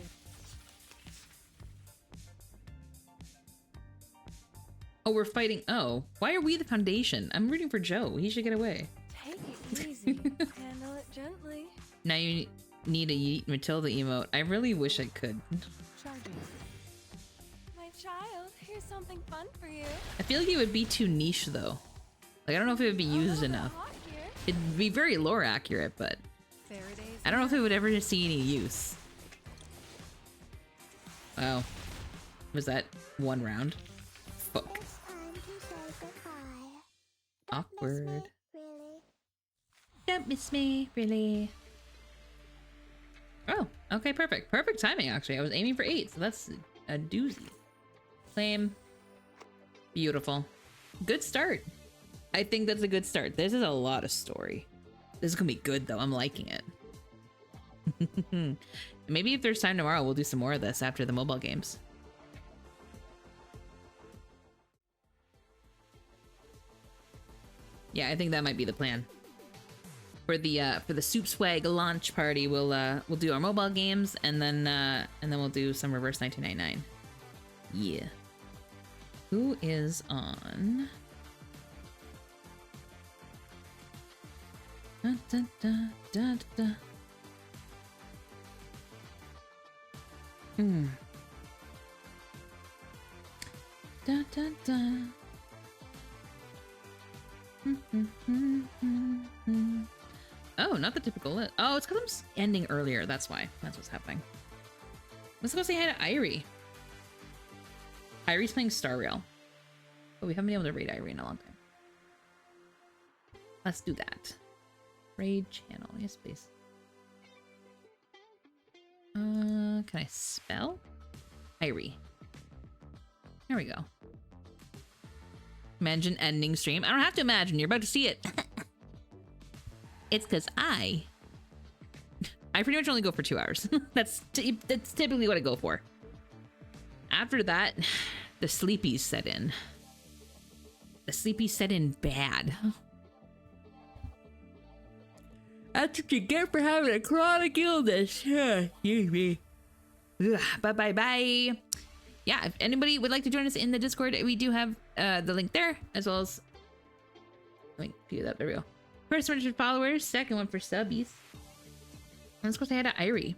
Oh, we're fighting. Oh, why are we the Foundation? I'm rooting for Joe. He should get away. Take it easy. Handle it gently. Now you need a Yeet Matilda emote. I really wish I could. Charging. My child, here's something fun for you. I feel like it would be too niche though. Like I don't know if it would be used enough. It'd be very lore accurate, but I don't know if it would ever see any use. Wow. Was that one round? Fuck. It's time to say goodbye. Awkward. Really? Don't miss me, really. Oh, okay, perfect. Perfect timing, actually. I was aiming for 8, so that's a doozy. Flame. Beautiful. Good start. I think that's a good start. This is a lot of story. This is gonna be good, though. I'm liking it. Maybe if there's time tomorrow, we'll do some more of this after the mobile games. Yeah, I think that might be the plan. for the Soup Swag launch party, we'll do our mobile games, and then we'll do some Reverse 1999. Yeah. Who is on? Da, da, da, da, da. Da, da, da. Oh, not the typical list. Oh, it's because I'm ending earlier. That's why. That's what's happening. Let's go say hi to Irie. Irie's playing Star Rail. But we haven't been able to raid Irie in a long time. Let's do that. Raid channel. Yes, please. Can I spell? Irie. There we go. Imagine ending stream. I don't have to imagine. You're about to see it. It's because I pretty much only go for 2 hours. That's typically what I go for. After that, the sleepies set in. The sleepies set in bad. That's what you get for having a chronic illness. Excuse me. Bye. Yeah, if anybody would like to join us in the Discord, we do have the link there, as well as... Let me view that. There we go. First one for followers, second one for subbies. Let's go say hi to Irie.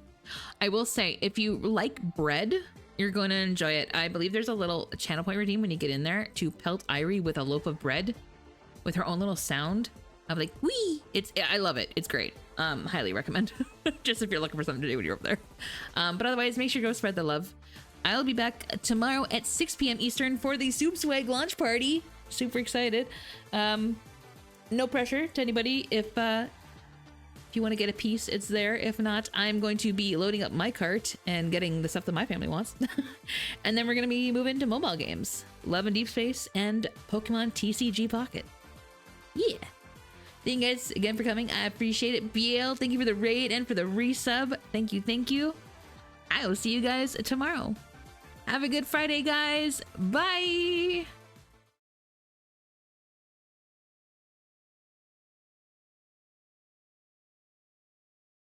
I will say, if you like bread, you're going to enjoy it. I believe there's a little channel point redeem when you get in there to pelt Irie with a loaf of bread with her own little sound of like, wee! I love it. It's great. Highly recommend. Just if you're looking for something to do when you're over there. But otherwise, make sure you go spread the love. I'll be back tomorrow at 6 p.m. Eastern for the Soup Swag launch party. Super excited. No pressure to anybody. If you want to get a piece, it's there. If not, I'm going to be loading up my cart and getting the stuff that my family wants. And then we're going to be moving to mobile games. Love and Deep Space and Pokemon TCG Pocket. Yeah. Thank you guys again for coming. I appreciate it. BL, thank you for the raid and for the resub. Thank you. I will see you guys tomorrow. Have a good Friday, guys. Bye.